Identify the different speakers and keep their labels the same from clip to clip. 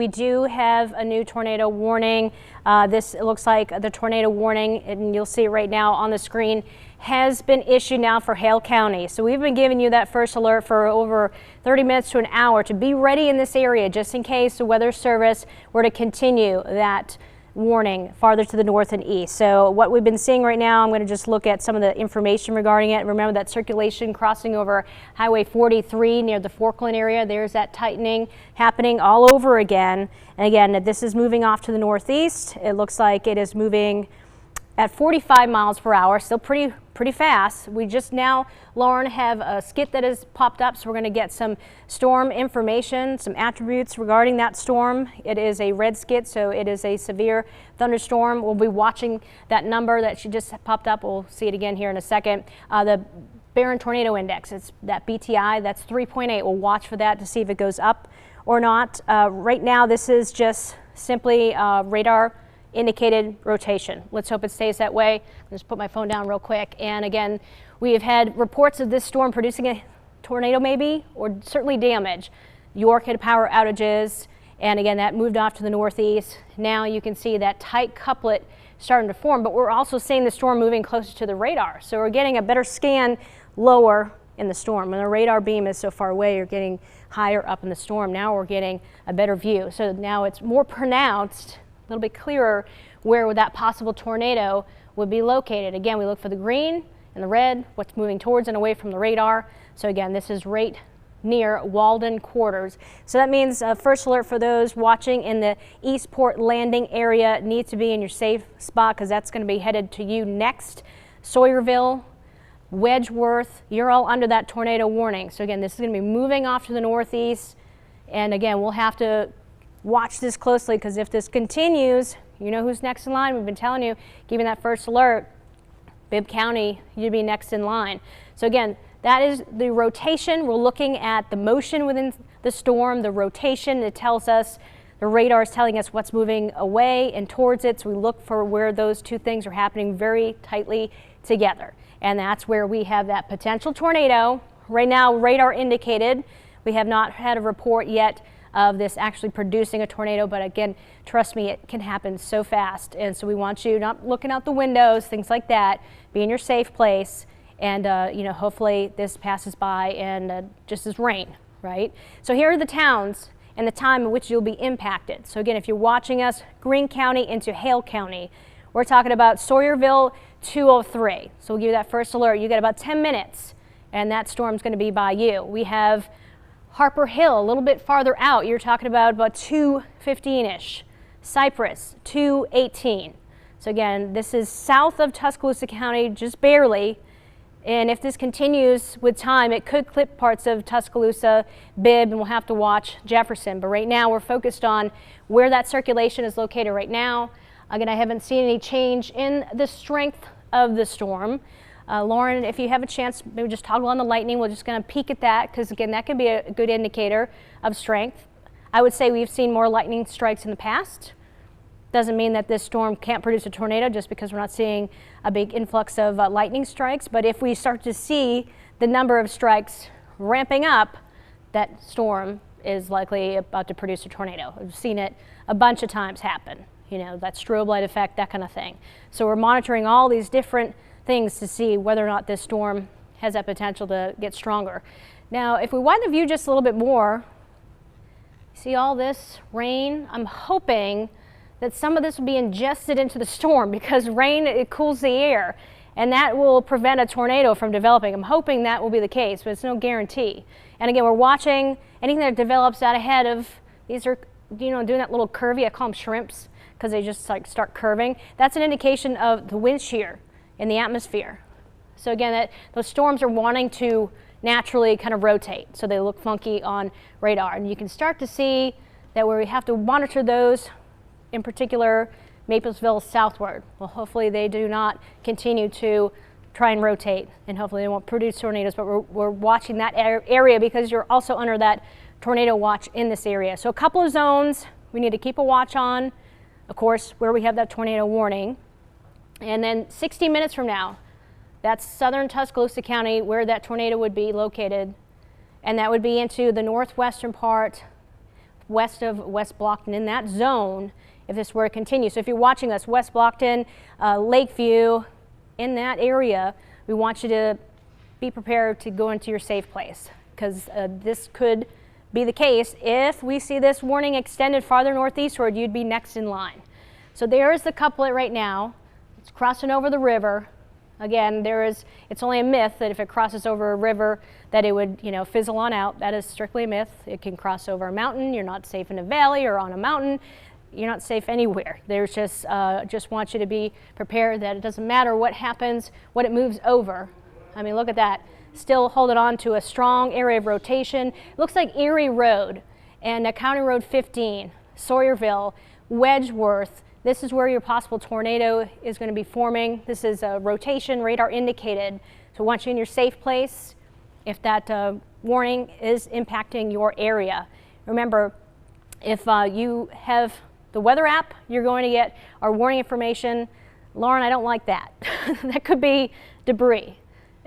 Speaker 1: We do have a new tornado warning. This looks like the tornado warning, and you'll see it right now on the screen, has been issued now for Hale County. So we've been giving you that first alert for over 30 minutes to an hour to be ready in this area just in case the Weather Service were to continue that warning farther to the north and east. So what we've been seeing right now, I'm going to just look at some of the information regarding it. Remember that circulation crossing over Highway 43 near the Forkland area. There's that tightening happening all over again. And again, this is moving off to the northeast. It looks like it is moving at 45 miles per hour, still pretty fast. We just now, Lauren, have a skit that has popped up, so we're going to get some storm information, some attributes regarding that storm. It is a red skit, so it is a severe thunderstorm. We'll be watching that number that she just popped up. We'll see it again here in a second. The Barron Tornado Index, it's that BTI, that's 3.8. We'll watch for that to see if it goes up or not. Right now, this is just simply radar indicated rotation. Let's hope it stays that way. I'll just put my phone down real quick. And again, we have had reports of this storm producing a tornado maybe, or certainly damage. York had power outages, and again, that moved off to the northeast. Now you can see that tight couplet starting to form, but we're also seeing the storm moving closer to the radar. So we're getting a better scan lower in the storm. When the radar beam is so far away, you're getting higher up in the storm. Now we're getting a better view. So now it's more pronounced, a little bit clearer where that possible tornado would be located. Again, we look for the green and the red, what's moving towards and away from the radar. So again, this is right near Walden Quarters. So that means first alert for those watching in the Eastport Landing area needs to be in your safe spot, because that's going to be headed to you next. Sawyerville, Wedgeworth, you're all under that tornado warning. So again, this is going to be moving off to the northeast. And again, we'll have to watch this closely, because if this continues, you know who's next in line. We've been telling you, giving that first alert, Bibb County, you'd be next in line. So again, that is the rotation. We're looking at the motion within the storm, the rotation. It tells us, the radar is telling us what's moving away and towards it. So we look for where those two things are happening very tightly together. And that's where we have that potential tornado. Right now, radar indicated. We have not had a report yet of this actually producing a tornado, but again, trust me, it can happen so fast. And so we want you not looking out the windows, things like that. Be in your safe place, and you know, hopefully this passes by and just as rain, right? So here are the towns and the time in which you'll be impacted. So again, if you're watching us, Greene County into Hale County, we're talking about Sawyerville 203. So we'll give you that first alert. You get about 10 minutes, and that storm's going to be by you. We have Harper Hill, a little bit farther out, you're talking about 2:15-ish. Cypress, 2:18. So again, this is south of Tuscaloosa County, just barely. And if this continues with time, it could clip parts of Tuscaloosa, Bibb, and we'll have to watch Jefferson. But right now, we're focused on where that circulation is located right now. Again, I haven't seen any change in the strength of the storm. Lauren, if you have a chance, maybe just toggle on the lightning. We're just going to peek at that, because again, that can be a good indicator of strength. I would say we've seen more lightning strikes in the past. Doesn't mean that this storm can't produce a tornado just because we're not seeing a big influx of lightning strikes. But if we start to see the number of strikes ramping up, that storm is likely about to produce a tornado. We've seen it a bunch of times happen. You know, that strobe light effect, that kind of thing. So we're monitoring all these different things to see whether or not this storm has that potential to get stronger. Now, if we widen the view just a little bit more, see all this rain? I'm hoping that some of this will be ingested into the storm, because rain, it cools the air, and that will prevent a tornado from developing. I'm hoping that will be the case, but it's no guarantee. And again, we're watching anything that develops out ahead of, these are, you know, doing that little curvy, I call them shrimps, because they just like start curving. That's an indication of the wind shear in the atmosphere. So again, those storms are wanting to naturally kind of rotate, so they look funky on radar. And you can start to see that where we have to monitor those, in particular Maplesville southward. Well, hopefully they do not continue to try and rotate, and hopefully they won't produce tornadoes, but we're watching that area, because you're also under that tornado watch in this area. So a couple of zones we need to keep a watch on, of course, where we have that tornado warning. And then 60 minutes from now, that's southern Tuscaloosa County, where that tornado would be located. And that would be into the northwestern part, west of West Blockton, in that zone, if this were to continue. So if you're watching us, West Blockton, Lakeview, in that area, we want you to be prepared to go into your safe place, because this could be the case. If we see this warning extended farther northeastward, you'd be next in line. So there is the couplet right now. It's crossing over the river. Again, it's only a myth that if it crosses over a river that it would, fizzle on out. That is strictly a myth. It can cross over a mountain. You're not safe in a valley or on a mountain. You're not safe anywhere. There's just want you to be prepared that it doesn't matter what happens, what it moves over. I mean, look at that. Still holding on to a strong area of rotation. It looks like Erie Road and County Road 15, Sawyerville, Wedgeworth. This is where your possible tornado is going to be forming. This is a rotation radar indicated. So once you're in your safe place, if that warning is impacting your area. Remember, if you have the weather app, you're going to get our warning information. Lauren, I don't like that. That could be debris.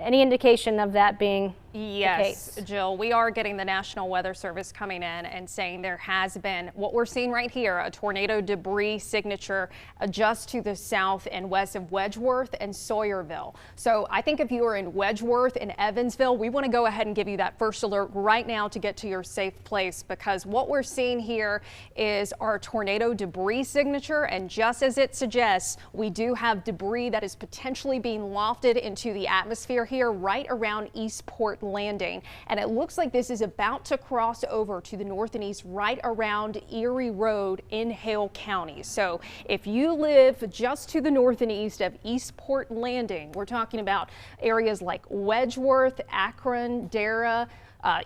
Speaker 1: Any indication of that being
Speaker 2: Yes, Jill, we are getting the National Weather Service coming in and saying there has been what we're seeing right here, a tornado debris signature just to the south and west of Wedgeworth and Sawyerville. So I think if you are in Wedgeworth and Evansville, we want to go ahead and give you that first alert right now to get to your safe place, because what we're seeing here is our tornado debris signature. And just as it suggests, we do have debris that is potentially being lofted into the atmosphere here right around Eastport Landing, and it looks like this is about to cross over to the north and east right around Erie Road in Hale County. So if you live just to the north and east of Eastport Landing, we're talking about areas like Wedgeworth, Akron, Dara,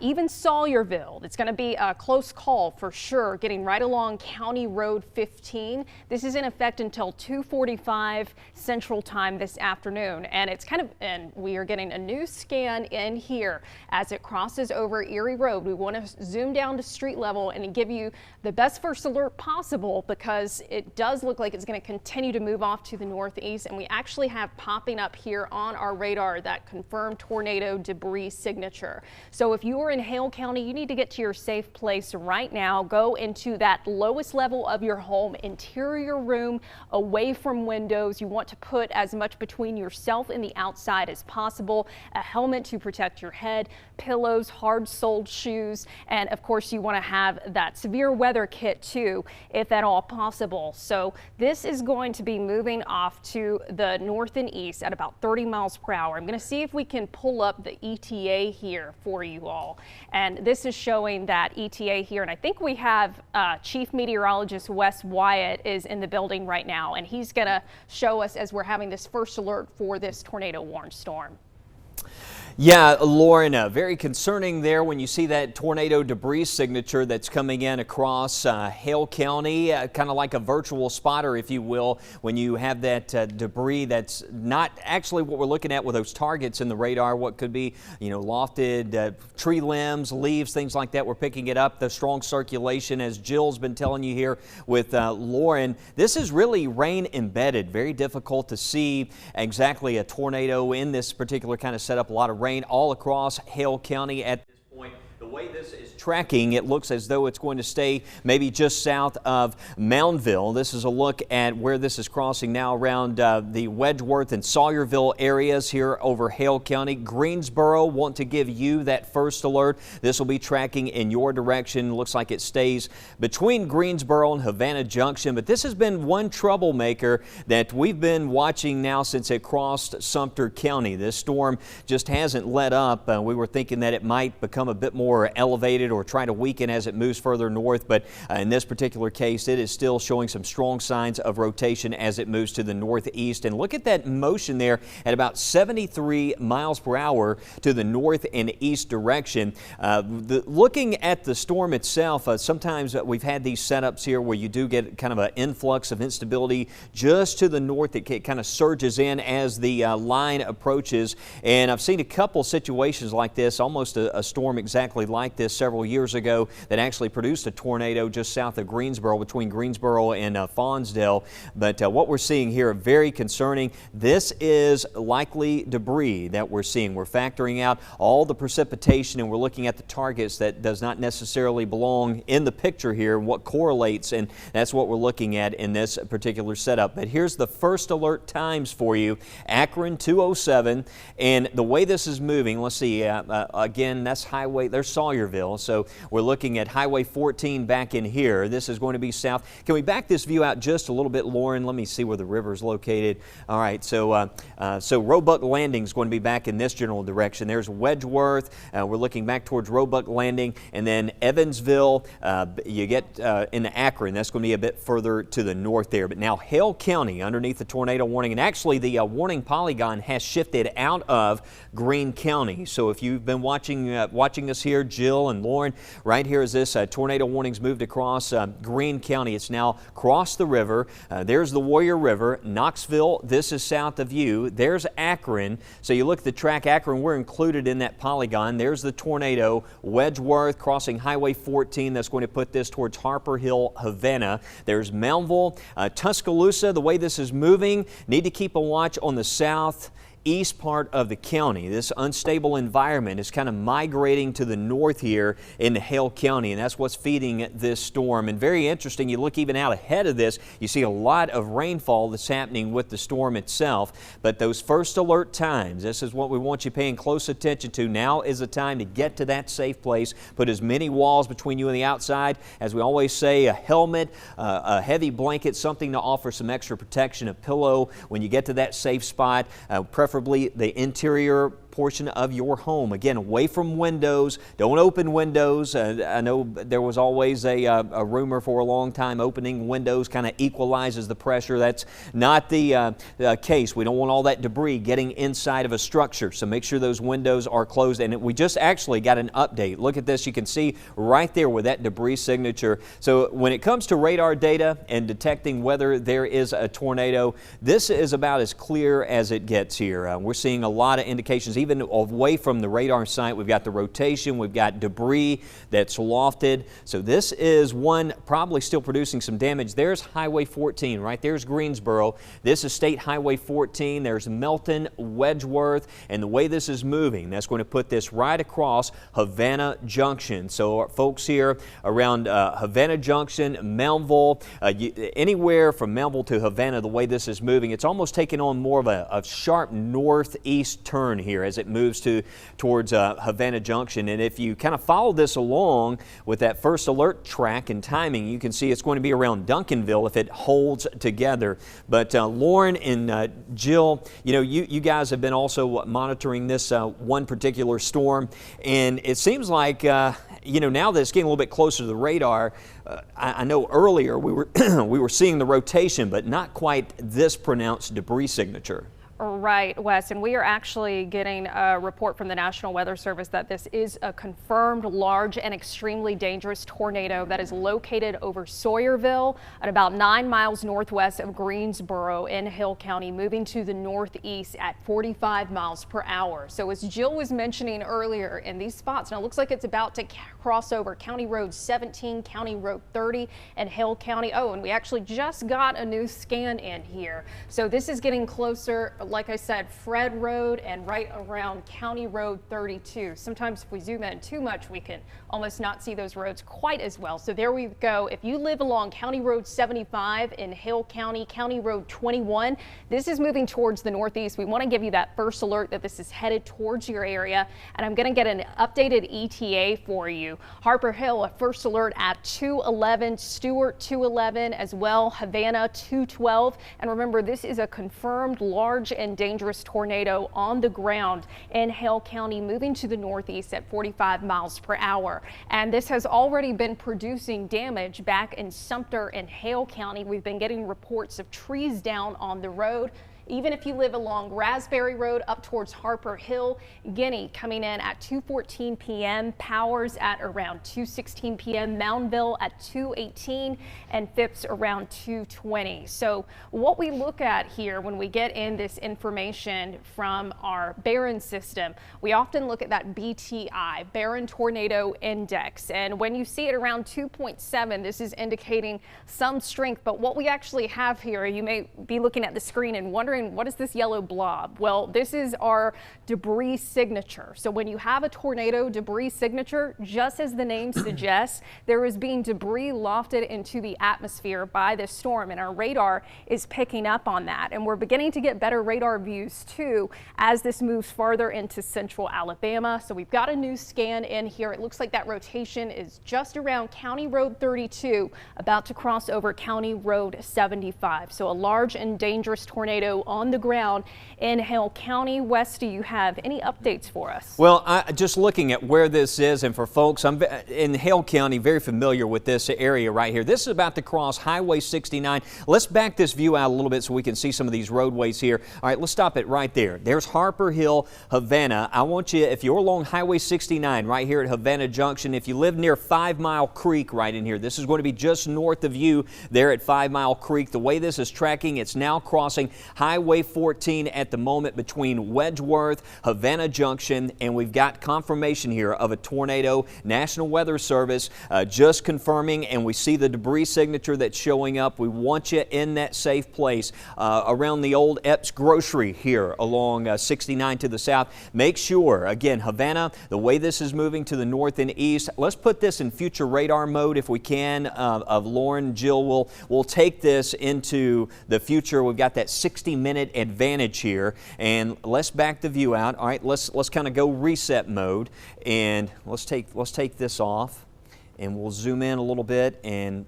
Speaker 2: even Sawyerville. It's going to be a close call for sure, getting right along County Road 15. This is in effect until 2:45 Central Time this afternoon, and and we are getting a new scan in here as it crosses over Erie Road. We want to zoom down to street level and give you the best first alert possible, because it does look like it's going to continue to move off to the northeast, and we actually have popping up here on our radar that confirmed tornado debris signature. So if you are in Hale County, you need to get to your safe place right now. Go into that lowest level of your home, interior room, away from windows. You want to put as much between yourself and the outside as possible. A helmet to protect your head, pillows, hard-soled shoes, and of course you want to have that severe weather kit too, if at all possible. So this is going to be moving off to the north and east at about 30 miles per hour. I'm going to see if we can pull up the ETA here for you all. And this is showing that ETA here, and I think we have Chief Meteorologist Wes Wyatt is in the building right now, and he's going to show us as we're having this first alert for this tornado warned storm.
Speaker 3: Yeah, Lauren, very concerning there when you see that tornado debris signature that's coming in across Hale County, kind of like a virtual spotter, if you will, when you have that debris that's not actually what we're looking at with those targets in the radar, what could be, lofted tree limbs, leaves, things like that. We're picking it up, the strong circulation, as Jill's been telling you here with Lauren. This is really rain embedded, very difficult to see exactly a tornado in this particular kind of setup. A lot of rain all across Hale County at this point. The way this is tracking, it looks as though it's going to stay maybe just south of Moundville. This is a look at where this is crossing now around the Wedgeworth and Sawyerville areas here over Hale County. Greensboro, want to give you that first alert. This will be tracking in your direction. Looks like it stays between Greensboro and Havana Junction, but this has been one troublemaker that we've been watching now since it crossed Sumter County. This storm just hasn't let up. We were thinking that it might become a bit more elevated or try to weaken as it moves further north, but in this particular case it is still showing some strong signs of rotation as it moves to the northeast. And look at that motion there at about 73 miles per hour to the north and east direction. Looking at the storm itself, sometimes we've had these setups here where you do get kind of an influx of instability just to the north. It kind of surges in as the line approaches, and I've seen a couple situations like this, almost a storm exactly something like this several years ago that actually produced a tornado just south of Greensboro, between Greensboro and Fonsdale. But what we're seeing here, very concerning. This is likely debris that we're seeing. We're factoring out all the precipitation, and we're looking at the targets that does not necessarily belong in the picture here, and what correlates, and that's what we're looking at in this particular setup. But here's the first alert times for you. Akron 207, and the way this is moving, let's see, again, that's highway, there's Sawyerville, so we're looking at Highway 14 back in here. This is going to be south. Can we back this view out just a little bit, Lauren? Let me see where the river is located. All right, so Roebuck Landing is going to be back in this general direction. There's Wedgeworth. We're looking back towards Roebuck Landing, and then Evansville. You get into Akron. That's going to be a bit further to the north there. But now Hale County underneath the tornado warning, and actually the warning polygon has shifted out of Greene County. So if you've been watching this here, Jill and Lauren, right here is this tornado warnings moved across Greene County. It's now crossed the river. There's the Warrior River. Knoxville, this is south of you. There's Akron. So you look at the track, Akron, we're included in that polygon. There's the tornado. Wedgeworth crossing Highway 14. That's going to put this towards Harper Hill, Havana. There's Moundville. Tuscaloosa, the way this is moving, need to keep a watch on the southeast part of the county. This unstable environment is kind of migrating to the north here into Hale County, and that's what's feeding this storm. And very interesting, you look even out ahead of this, you see a lot of rainfall that's happening with the storm itself. But those first alert times, this is what we want you paying close attention to. Now is the time to get to that safe place. Put as many walls between you and the outside. As we always say, a helmet, a heavy blanket, something to offer some extra protection, a pillow when you get to that safe spot, preferably the interior portion of your home. Again, away from windows. Don't open windows. I know there was always a rumor for a long time opening windows kind of equalizes the pressure. That's not the case. We don't want all that debris getting inside of a structure. So make sure those windows are closed. And we just actually got an update. Look at this. You can see right there with that debris signature. So when it comes to radar data and detecting whether there is a tornado, this is about as clear as it gets here. We're seeing a lot of indications, even away from the radar site. We've got the rotation, we've got debris that's lofted. So this is one probably still producing some damage. There's Highway 14, right? There's Greensboro. This is State Highway 14. There's Melton, Wedgeworth, and the way this is moving, that's going to put this right across Havana Junction. So folks here around Havana Junction, Moundville, anywhere from Moundville to Havana, the way this is moving, it's almost taking on more of a sharp northeast turn here as it moves towards Havana Junction. And if you kind of follow this along with that first alert track and timing, you can see it's going to be around Duncanville if it holds together. But Lauren and Jill, you know, you guys have been also monitoring this one particular storm, and it seems like you know, now that it's getting a little bit closer to the radar, I know earlier we were we were seeing the rotation, but not quite this pronounced debris signature.
Speaker 2: Right, Wes, and we are actually getting a report from the National Weather Service that this is a confirmed large and extremely dangerous tornado that is located over Sawyerville at about 9 miles northwest of Greensboro in Hale County, moving to the northeast at 45 miles per hour. So as Jill was mentioning earlier, in these spots, now it looks like it's about to cross over County Road 17, County Road 30, and Hale County. Oh, and we actually just got a new scan in here. So this is getting closer, like I said, Fred Road and right around County Road 32. Sometimes if we zoom in too much, we can almost not see those roads quite as well. So there we go. If you live along County Road 75 in Hale County, County Road 21, this is moving towards the northeast. We want to give you that first alert that this is headed towards your area, and I'm going to get an updated ETA for you. Harper Hill, a first alert at 211, Stewart 211 as well, Havana 212, and remember, this is a confirmed large and dangerous tornado on the ground in Hale County, moving to the northeast at 45 miles per hour. And this has already been producing damage back in Sumter and Hale County. We've been getting reports of trees down on the road. Even if you live along Raspberry Road up towards Harper Hill, Guinea coming in at 2:14 p.m., Powers at around 2:16 p.m., Moundville at 2:18, and Phipps around 2:20. So what we look at here when we get in this information from our Barron system, we often look at that BTI, Barron Tornado Index, and when you see it around 2.7, this is indicating some strength. But what we actually have here, you may be looking at the screen and wondering, what is this yellow blob? Well, this is our debris signature. So when you have a tornado debris signature, just as the name suggests, there is being debris lofted into the atmosphere by this storm, and our radar is picking up on that. And we're beginning to get better radar views too as this moves farther into central Alabama. So we've got a new scan in here. It looks like that rotation is just around County Road 32, about to cross over County Road 75. So a large and dangerous tornado on the ground in Hale County. Wes, do you have any updates for us?
Speaker 3: Well, just looking at where this is, and for folks, I'm in Hale County, very familiar with this area right here. This is about to cross Highway 69. Let's back this view out a little bit so we can see some of these roadways here. All right, let's stop it right there. There's Harper Hill, Havana. I want you, if you're along Highway 69 right here at Havana Junction, if you live near 5 Mile Creek right in here, this is going to be just north of you there at 5 Mile Creek. The way this is tracking, it's now crossing Highway 14 at the moment between Wedgeworth, Havana Junction, and we've got confirmation here of a tornado. National Weather Service just confirming, and we see the debris signature that's showing up. We want you in that safe place around the old Epps Grocery here along 69 to the south. Make sure, again, Havana, the way this is moving to the north and east, let's put this in future radar mode if we can. Of Lauren, Jill will take this into the future. We've got that 60-minute advantage here, and let's back the view out. All right, let's kind of go reset mode, and let's take this off, and we'll zoom in a little bit. And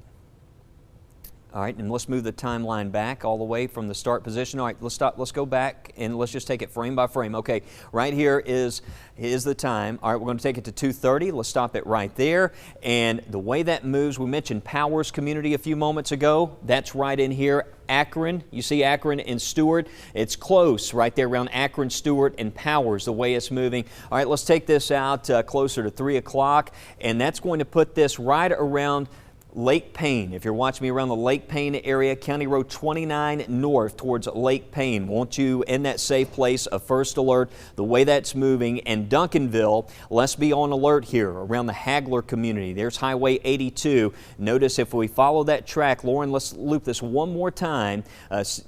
Speaker 3: all right, and let's move the timeline back all the way from the start position. All right, let's stop. Let's go back and let's just take it frame by frame. Okay, right here is the time. All right, we're going to take it to 2:30. Let's stop it right there. And the way that moves, we mentioned Powers community a few moments ago. That's right in here. Akron, you see Akron and Stewart. It's close right there around Akron, Stewart, and Powers, the way it's moving. All right, let's take this out closer to 3 o'clock, and that's going to put this right around Lake Payne. If you're watching me around the Lake Payne area, County Road 29 north towards Lake Payne. Want you in that safe place of First Alert, the way that's moving. And Duncanville, let's be on alert here around the Hagler community. There's Highway 82. Notice if we follow that track, Lauren, let's loop this one more time,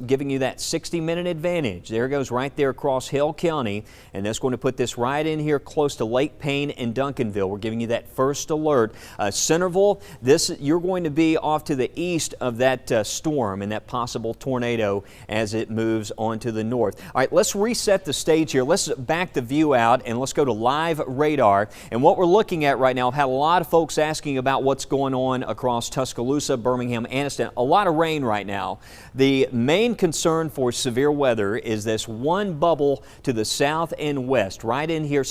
Speaker 3: giving you that 60-minute advantage. There it goes right there across Hale County, and that's going to put this right in here close to Lake Payne and Duncanville. We're giving you that First Alert. Centerville, you're going to be off to the east of that storm and that possible tornado as it moves on to the north. All right, let's reset the stage here. Let's back the view out and let's go to live radar. And what we're looking at right now, I've had a lot of folks asking about what's going on across Tuscaloosa, Birmingham, Anniston. A lot of rain right now. The main concern for severe weather is this one bubble to the south and west. Right in here,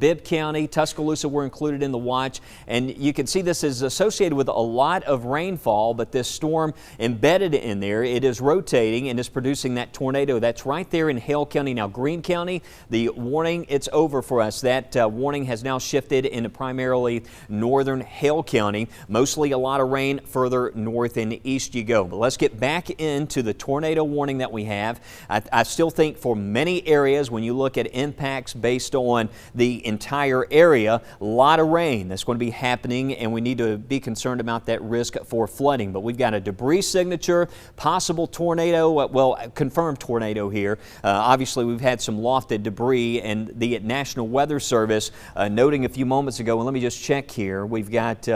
Speaker 3: Bibb County, Tuscaloosa were included in the watch. And you can see this is associated with a lot of rainfall, but this storm embedded in there, it is rotating and is producing that tornado. That's right there in Hale County. Now, Greene County, the warning, it's over for us. That warning has now shifted into primarily northern Hale County. Mostly a lot of rain further north and east you go. But let's get back into the tornado warning that we have. I still think for many areas, when you look at impacts based on the entire area, a lot of rain that's going to be happening, and we need to be concerned about that risk for flooding. But we've got a debris signature, possible tornado, well, confirmed tornado here. Obviously, we've had some lofted debris, and the National Weather Service noting a few moments ago, and let me just check here, we've got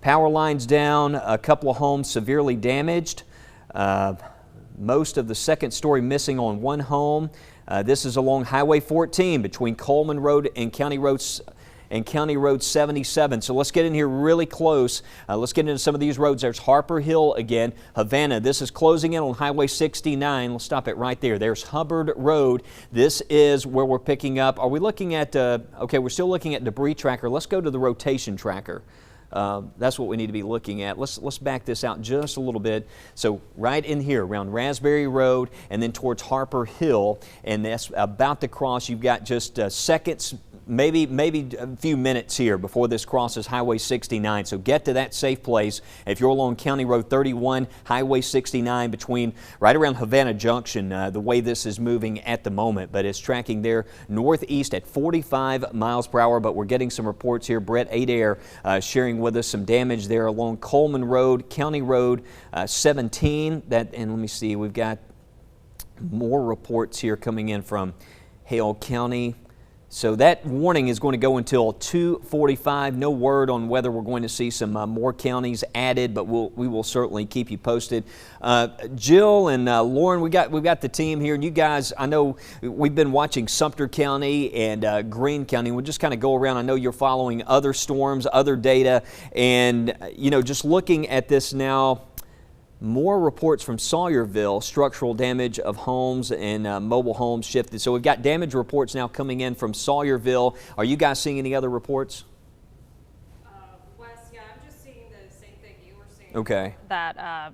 Speaker 3: power lines down, a couple of homes severely damaged, most of the second story missing on one home. This is along Highway 14 between Coleman Road and County Road 77. So let's get in here really close. Let's get into some of these roads. There's Harper Hill again. Havana, this is closing in on Highway 69. Let's stop it right there. There's Hubbard Road. This is where we're picking up. Are we looking at, okay, we're still looking at debris tracker. Let's go to the rotation tracker. That's what we need to be looking at. Let's back this out just a little bit. So right in here around Raspberry Road and then towards Harper Hill, and that's about to cross. You've got just seconds, maybe a few minutes here before this crosses Highway 69. So get to that safe place. If you're along County Road 31, Highway 69 between right around Havana Junction, the way this is moving at the moment, but it's tracking there northeast at 45 miles per hour. But we're getting some reports here. Brett Adair sharing with us some damage there along Coleman Road, County Road 17. And let me see, we've got more reports here coming in from Hale County. So that warning is going to go until 2:45. No word on whether we're going to see some more counties added, but we will certainly keep you posted. Jill and Lauren, we've got the team here, and you guys, I know we've been watching Sumter County and Greene County. We'll just kind of go around. I know you're following other storms, other data, and just looking at this now. More reports from Sawyerville, structural damage of homes and mobile homes shifted. So we've got damage reports now coming in from Sawyerville. Are you guys seeing any other reports?
Speaker 2: Wes, yeah, I'm just seeing the same thing you were seeing.
Speaker 3: Okay.
Speaker 2: That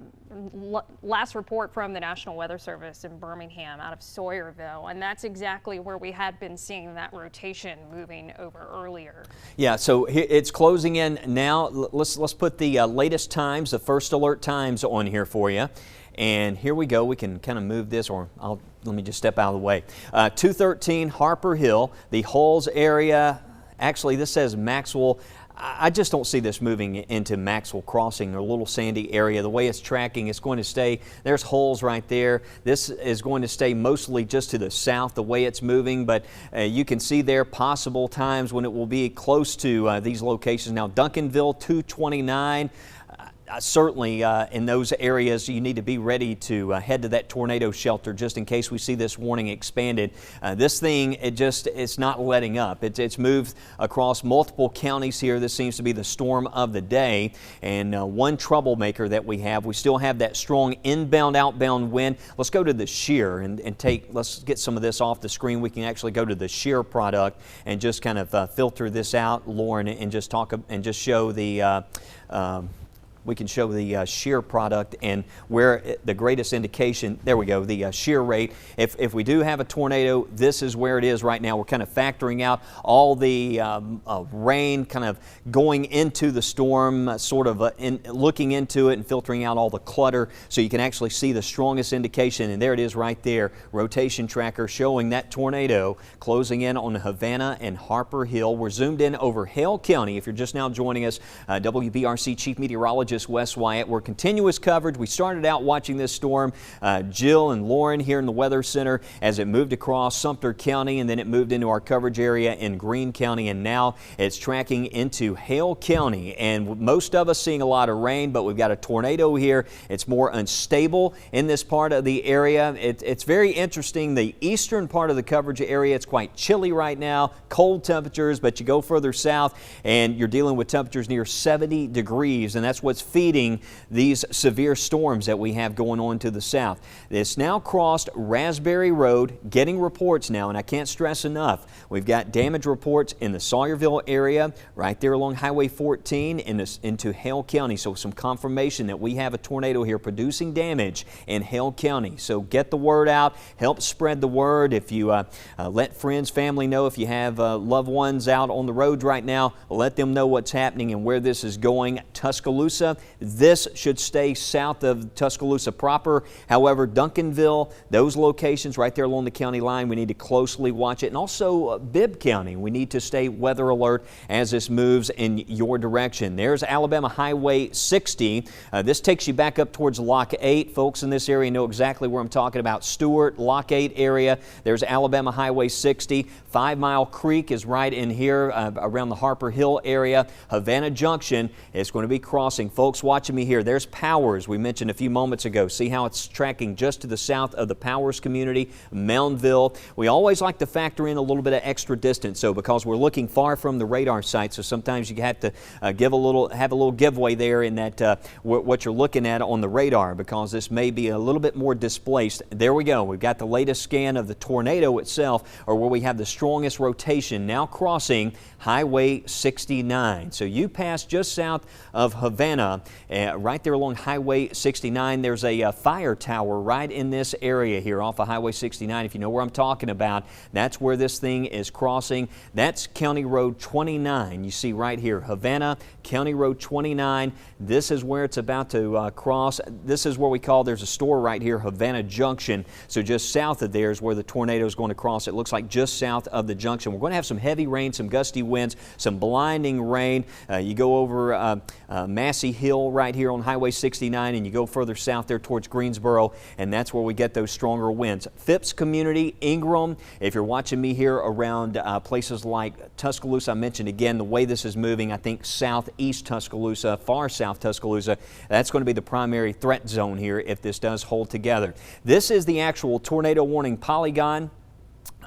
Speaker 2: last report from the National Weather Service in Birmingham out of Sawyerville, and that's exactly where we had been seeing that rotation moving over earlier. Yeah,
Speaker 3: so it's closing in now. Let's put the latest times, the first alert times on here for you. And here we go. We can kind of move this, or let me just step out of the way. 213 Harper Hill, the Halls area. Actually, this says Maxwell. I just don't see this moving into Maxwell Crossing or Little Sandy area. The way it's tracking, it's going to stay, there's holes right there. This is going to stay mostly just to the south the way it's moving, but you can see there possible times when it will be close to these locations. Now, Duncanville 229. Certainly in those areas you need to be ready to head to that tornado shelter just in case we see this warning expanded. This thing, it's not letting up. It's moved across multiple counties here. This seems to be the storm of the day, and one troublemaker that we still have that strong inbound outbound wind. Let's go to the shear and let's get some of this off the screen. We can actually go to the shear product and just kind of filter this out, Lauren, and just show the we can show the shear product and where the greatest indication, there we go, the shear rate. If we do have a tornado, this is where it is right now. We're kind of factoring out all the rain kind of going into the storm, sort of looking into it and filtering out all the clutter so you can actually see the strongest indication. And there it is right there, rotation tracker showing that tornado closing in on Havana and Harper Hill. We're zoomed in over Hale County. If you're just now joining us, WBRC Chief Meteorologist Wes Wyatt. We're continuous coverage. We started out watching this storm, Jill and Lauren here in the Weather Center, as it moved across Sumter County, and then it moved into our coverage area in Greene County, and now it's tracking into Hale County. And most of us seeing a lot of rain, but we've got a tornado here. It's more unstable in this part of the area. It's very interesting. The eastern part of the coverage area, it's quite chilly right now, cold temperatures, but you go further south and you're dealing with temperatures near 70 degrees, and that's what's feeding these severe storms that we have going on to the south. It's now crossed Raspberry Road, getting reports now, and I can't stress enough, we've got damage reports in the Sawyerville area, right there along Highway 14 into Hale County. So some confirmation that we have a tornado here producing damage in Hale County. So get the word out, help spread the word. If you let friends, family know, if you have loved ones out on the roads right now, let them know what's happening and where this is going. Tuscaloosa, this should stay south of Tuscaloosa proper. However, Duncanville, those locations right there along the county line, we need to closely watch it. And also Bibb County, we need to stay weather alert as this moves in your direction. There's Alabama Highway 60. This takes you back up towards Lock 8. Folks in this area know exactly where I'm talking about. Stewart, Lock 8 area. There's Alabama Highway 60. 5 Mile Creek is right in here around the Harper Hill area. Havana Junction is going to be crossing folks watching me here, there's Powers we mentioned a few moments ago. See how it's tracking just to the south of the Powers community, Moundville. We always like to factor in a little bit of extra distance, so because we're looking far from the radar site, so sometimes you have to have a little giveaway there in that what you're looking at on the radar, because this may be a little bit more displaced. There we go. We've got the latest scan of the tornado itself, or where we have the strongest rotation now crossing Highway 69. So you pass just south of Havana, right there along Highway 69. There's a fire tower right in this area here off of Highway 69. If you know where I'm talking about, that's where this thing is crossing. That's County Road 29. You see right here, Havana, County Road 29. This is where it's about to cross. This is where we call, there's a store right here, Havana Junction. So just south of there is where the tornado is going to cross. It looks like just south of the junction. We're going to have some heavy rain, some gusty winds, some blinding rain. You go over Massey Hill right here on Highway 69, and you go further south there towards Greensboro, and that's where we get those stronger winds. Phipps community, Ingram, if you're watching me here around places like Tuscaloosa, I mentioned again the way this is moving, I think southeast Tuscaloosa, far south Tuscaloosa, that's going to be the primary threat zone here if this does hold together. This is the actual tornado warning polygon.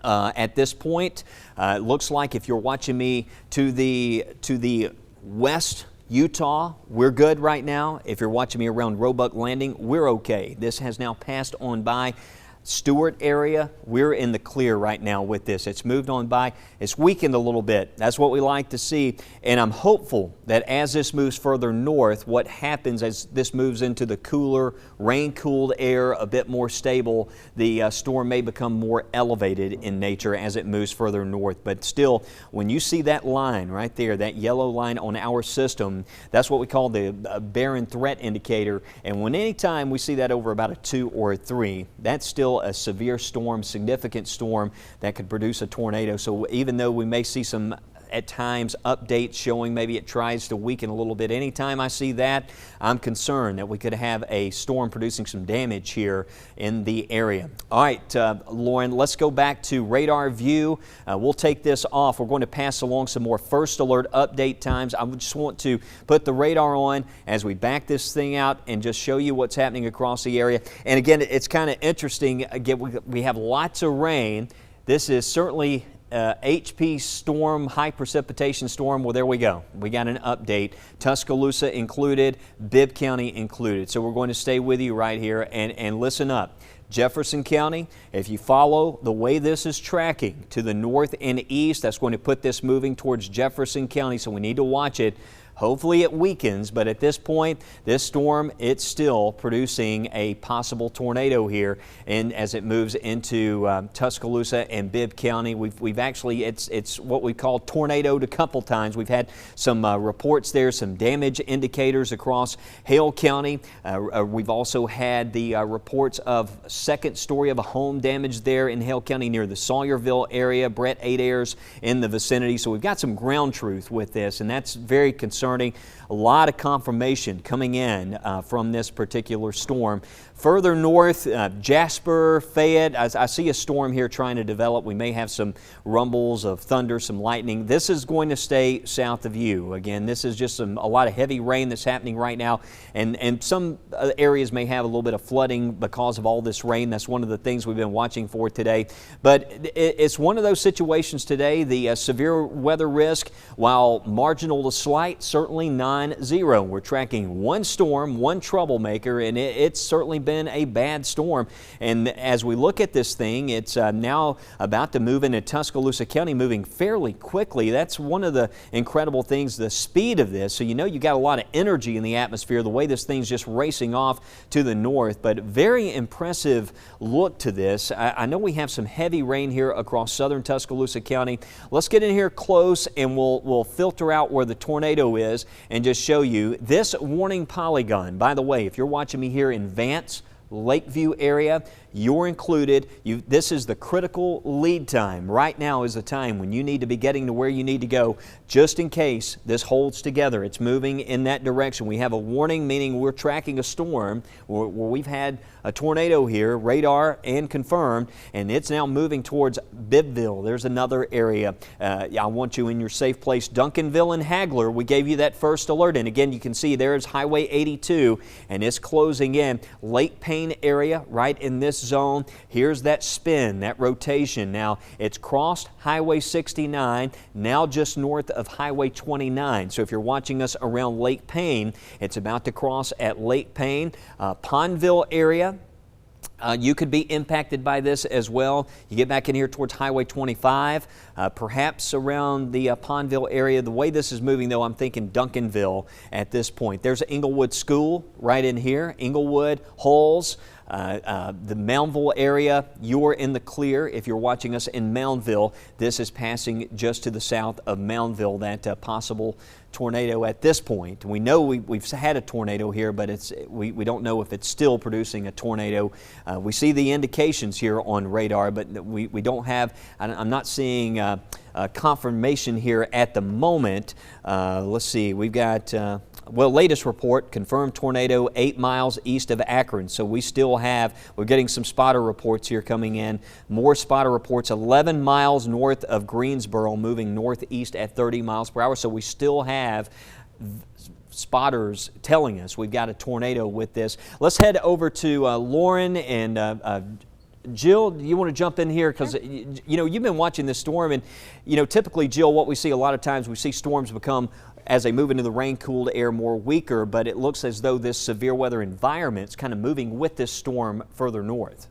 Speaker 3: At this point, it looks like if you're watching me to the west, Utah, we're good right now. If you're watching me around Roebuck Landing, we're okay. This has now passed on by Stewart area. We're in the clear right now with this. It's moved on by. It's weakened a little bit. That's what we like to see. And I'm hopeful that as this moves further north, what happens as this moves into the cooler, rain-cooled air, a bit more stable, the storm may become more elevated in nature as it moves further north. But still, when you see that line right there, that yellow line on our system, that's what we call the barren threat indicator. And when anytime we see that over about a 2 or a 3, that's still a severe storm, significant storm that could produce a tornado. So even though we may see some at times updates showing maybe it tries to weaken a little bit, anytime I see that, I'm concerned that we could have a storm producing some damage here in the area. All right, Lauren, let's go back to radar view. We'll take this off. We're going to pass along some more first alert update times. I just want to put the radar on as we back this thing out and just show you what's happening across the area. And again, it's kind of interesting. Again, we have lots of rain. This is certainly HP storm, high precipitation storm. Well, there we go. We got an update. Tuscaloosa included, Bibb County included. So we're going to stay with you right here and listen up. Jefferson County, if you follow the way this is tracking to the north and east, that's going to put this moving towards Jefferson County. So we need to watch it. Hopefully it weakens, but at this point, this storm, it's still producing a possible tornado here, and as it moves into Tuscaloosa and Bibb County, we've actually, it's what we call tornadoed a couple times. We've had some reports there, some damage indicators across Hale County. We've also had the reports of second story of a home damage there in Hale County near the Sawyerville area. Brett Adair's in the vicinity, so we've got some ground truth with this, and that's very concerning. A lot of confirmation coming in from this particular storm. Further north, Jasper, Fayette, I see a storm here trying to develop. We may have some rumbles of thunder, some lightning. This is going to stay south of you. Again, this is just a lot of heavy rain that's happening right now, and some areas may have a little bit of flooding because of all this rain. That's one of the things we've been watching for today. But it's one of those situations today, the severe weather risk, while marginal to slight, certainly non-zero. We're tracking one storm, one troublemaker, and it's certainly been a bad storm. And as we look at this thing, it's now about to move into Tuscaloosa County, moving fairly quickly. That's one of the incredible things, the speed of this. So you know you got a lot of energy in the atmosphere, the way this thing's just racing off to the north. But very impressive look to this. I know we have some heavy rain here across southern Tuscaloosa County. Let's get in here close and we'll filter out where the tornado is and just show you this warning polygon. By the way, if you're watching me here in Vance, Lakeview area, you're included. This is the critical lead time. Right now is the time when you need to be getting to where you need to go, just in case this holds together. It's moving in that direction. We have a warning, meaning we're tracking a storm where we've had a tornado here, radar and confirmed, and it's now moving towards Bibbville. There's another area. I want you in your safe place. Duncanville and Hagler, we gave you that first alert, and again, you can see there's Highway 82, and it's closing in. Lake Payne area, right in this zone. Here's that spin, that rotation. Now, it's crossed Highway 69, now just north of Highway 29. So if you're watching us around Lake Payne, it's about to cross at Lake Payne. Pondville area, you could be impacted by this as well. You get back in here towards Highway 25, perhaps around the Pondville area. The way this is moving, though, I'm thinking Duncanville at this point. There's Englewood School right in here. Englewood, Hulls, the Moundville area, you're in the clear. If you're watching us in Moundville, this is passing just to the south of Moundville, that possible tornado at this point. We know we've had a tornado here, but we don't know if it's still producing a tornado. We see the indications here on radar, but we don't have, I'm not seeing confirmation here at the moment. Let's see, we've got, latest report, confirmed tornado 8 miles east of Akron. So we're getting some spotter reports here coming in. More spotter reports, 11 miles north of Greensboro, moving northeast at 30 miles per hour. So we still have spotters telling us we've got a tornado with this. Let's head over to Lauren and Jill, do you want to jump in here? Because, you know, you've been watching this storm, and, you know, typically, Jill, what we see a lot of times, we see storms become, as they move into the rain-cooled air, more weaker, but it looks as though this severe weather environment is kind of moving with this storm further north.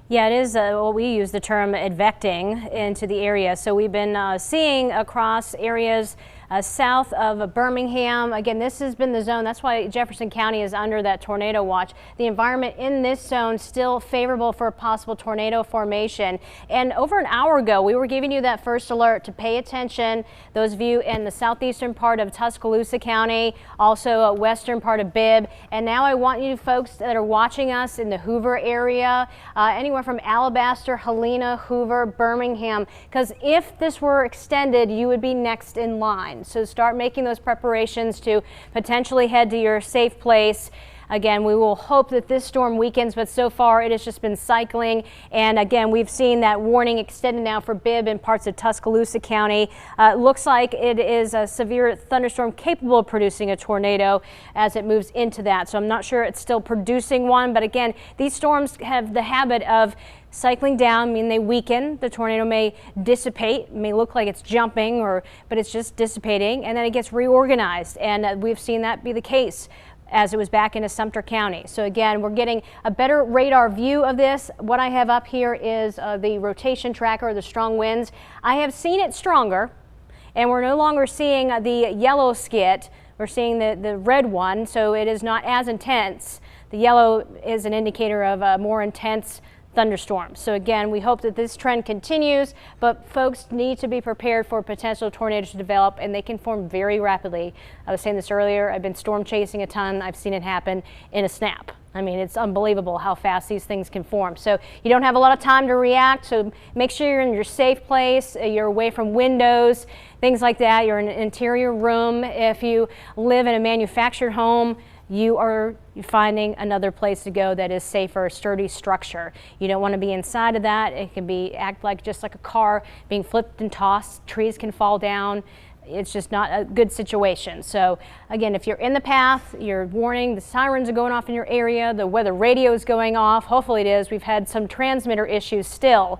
Speaker 1: Yeah, it is what we use the term advecting into the area. So we've been seeing across areas south of Birmingham. Again, this has been the zone. That's why Jefferson County is under that tornado watch. The environment in this zone still favorable for a possible tornado formation. And over an hour ago, we were giving you that first alert to pay attention. Those of you in the southeastern part of Tuscaloosa County, also a western part of Bibb. And now I want you folks that are watching us in the Hoover area, anywhere from Alabaster, Helena, Hoover, Birmingham, because if this were extended, you would be next in line. So start making those preparations to potentially head to your safe place. Again, we will hope that this storm weakens, but so far it has just been cycling. And again, we've seen that warning extended now for Bibb and parts of Tuscaloosa County. Looks like it is a severe thunderstorm capable of producing a tornado as it moves into that. So I'm not sure it's still producing one, but again, these storms have the habit of cycling down, mean they weaken. The tornado may dissipate, may look like it's jumping, but it's just dissipating, and then it gets reorganized. And we've seen that be the case as it was back into Sumter County. So again, we're getting a better radar view of this. What I have up here is the rotation tracker, the strong winds. I have seen it stronger, and we're no longer seeing the yellow skit. We're seeing the red one, so it is not as intense. The yellow is an indicator of a more intense thunderstorms. So again, we hope that this trend continues, but folks need to be prepared for potential tornadoes to develop, and they can form very rapidly. I was saying this earlier, I've been storm chasing a ton. I've seen it happen in a snap. I mean, it's unbelievable how fast these things can form. So you don't have a lot of time to react, so make sure you're in your safe place, you're away from windows, things like that. You're in an interior room. If you live in a manufactured home, you are finding another place to go that is safer, a sturdy structure. You don't want to be inside of that. It can act like just like a car being flipped and tossed. Trees can fall down. It's just not a good situation. So again, if you're in the path, you're warning, the sirens are going off in your area, the weather radio is going off. Hopefully it is. We've had some transmitter issues still.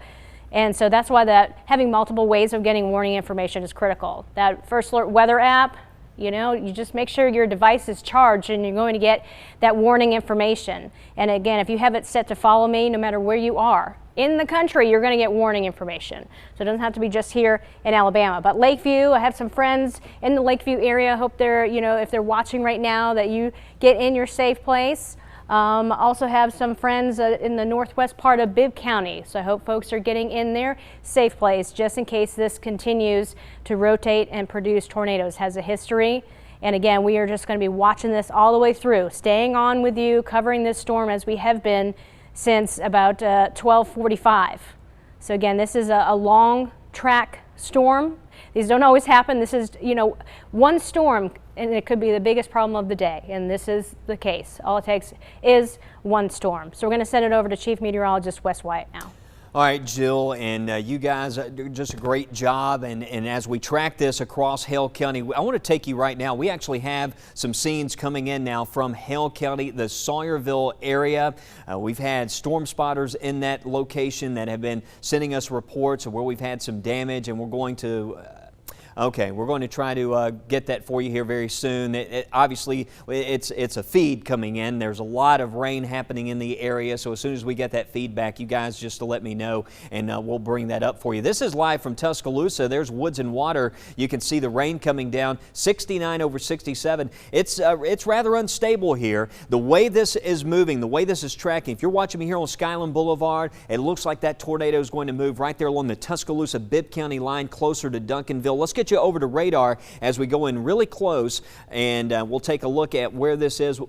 Speaker 1: And so that's why having multiple ways of getting warning information is critical. That First Alert Weather app, you know, you just make sure your device is charged and you're going to get that warning information. And again, if you have it set to follow me, no matter where you are in the country, you're going to get warning information. So it doesn't have to be just here in Alabama. But Lakeview, I have some friends in the Lakeview area. I hope they're, you know, if they're watching right now, that you get in your safe place. Also have some friends in the northwest part of Bibb County, so I hope folks are getting in their safe place just in case this continues to rotate and produce tornadoes. Has a history, And again, we are just going to be watching this all the way through, staying on with you, covering this storm as we have been since about 12:45. So again, this is a long track storm. These don't always happen. This is, you know, one storm and it could be the biggest problem of the day, and this is the case. All it takes is one storm. So we're going to send it over to Chief Meteorologist Wes Wyatt now.
Speaker 3: All right, Jill, and you guys do just a great job. And as we track this across Hale County, I want to take you right now. We actually have some scenes coming in now from Hale County, the Sawyerville area. We've had storm spotters in that location that have been sending us reports of where we've had some damage, and we're going to we're going to try to get that for you here very soon. Obviously, it's a feed coming in. There's a lot of rain happening in the area, so as soon as we get that feedback, you guys just to let me know, and we'll bring that up for you. This is live from Tuscaloosa. There's woods and water. You can see the rain coming down, 69 over 67. It's rather unstable here. The way this is moving, the way this is tracking, if you're watching me here on Skyland Boulevard, it looks like that tornado is going to move right there along the Tuscaloosa-Bibb County line closer to Duncanville. Let's get you over to radar as we go in really close, and we'll take a look at where this is.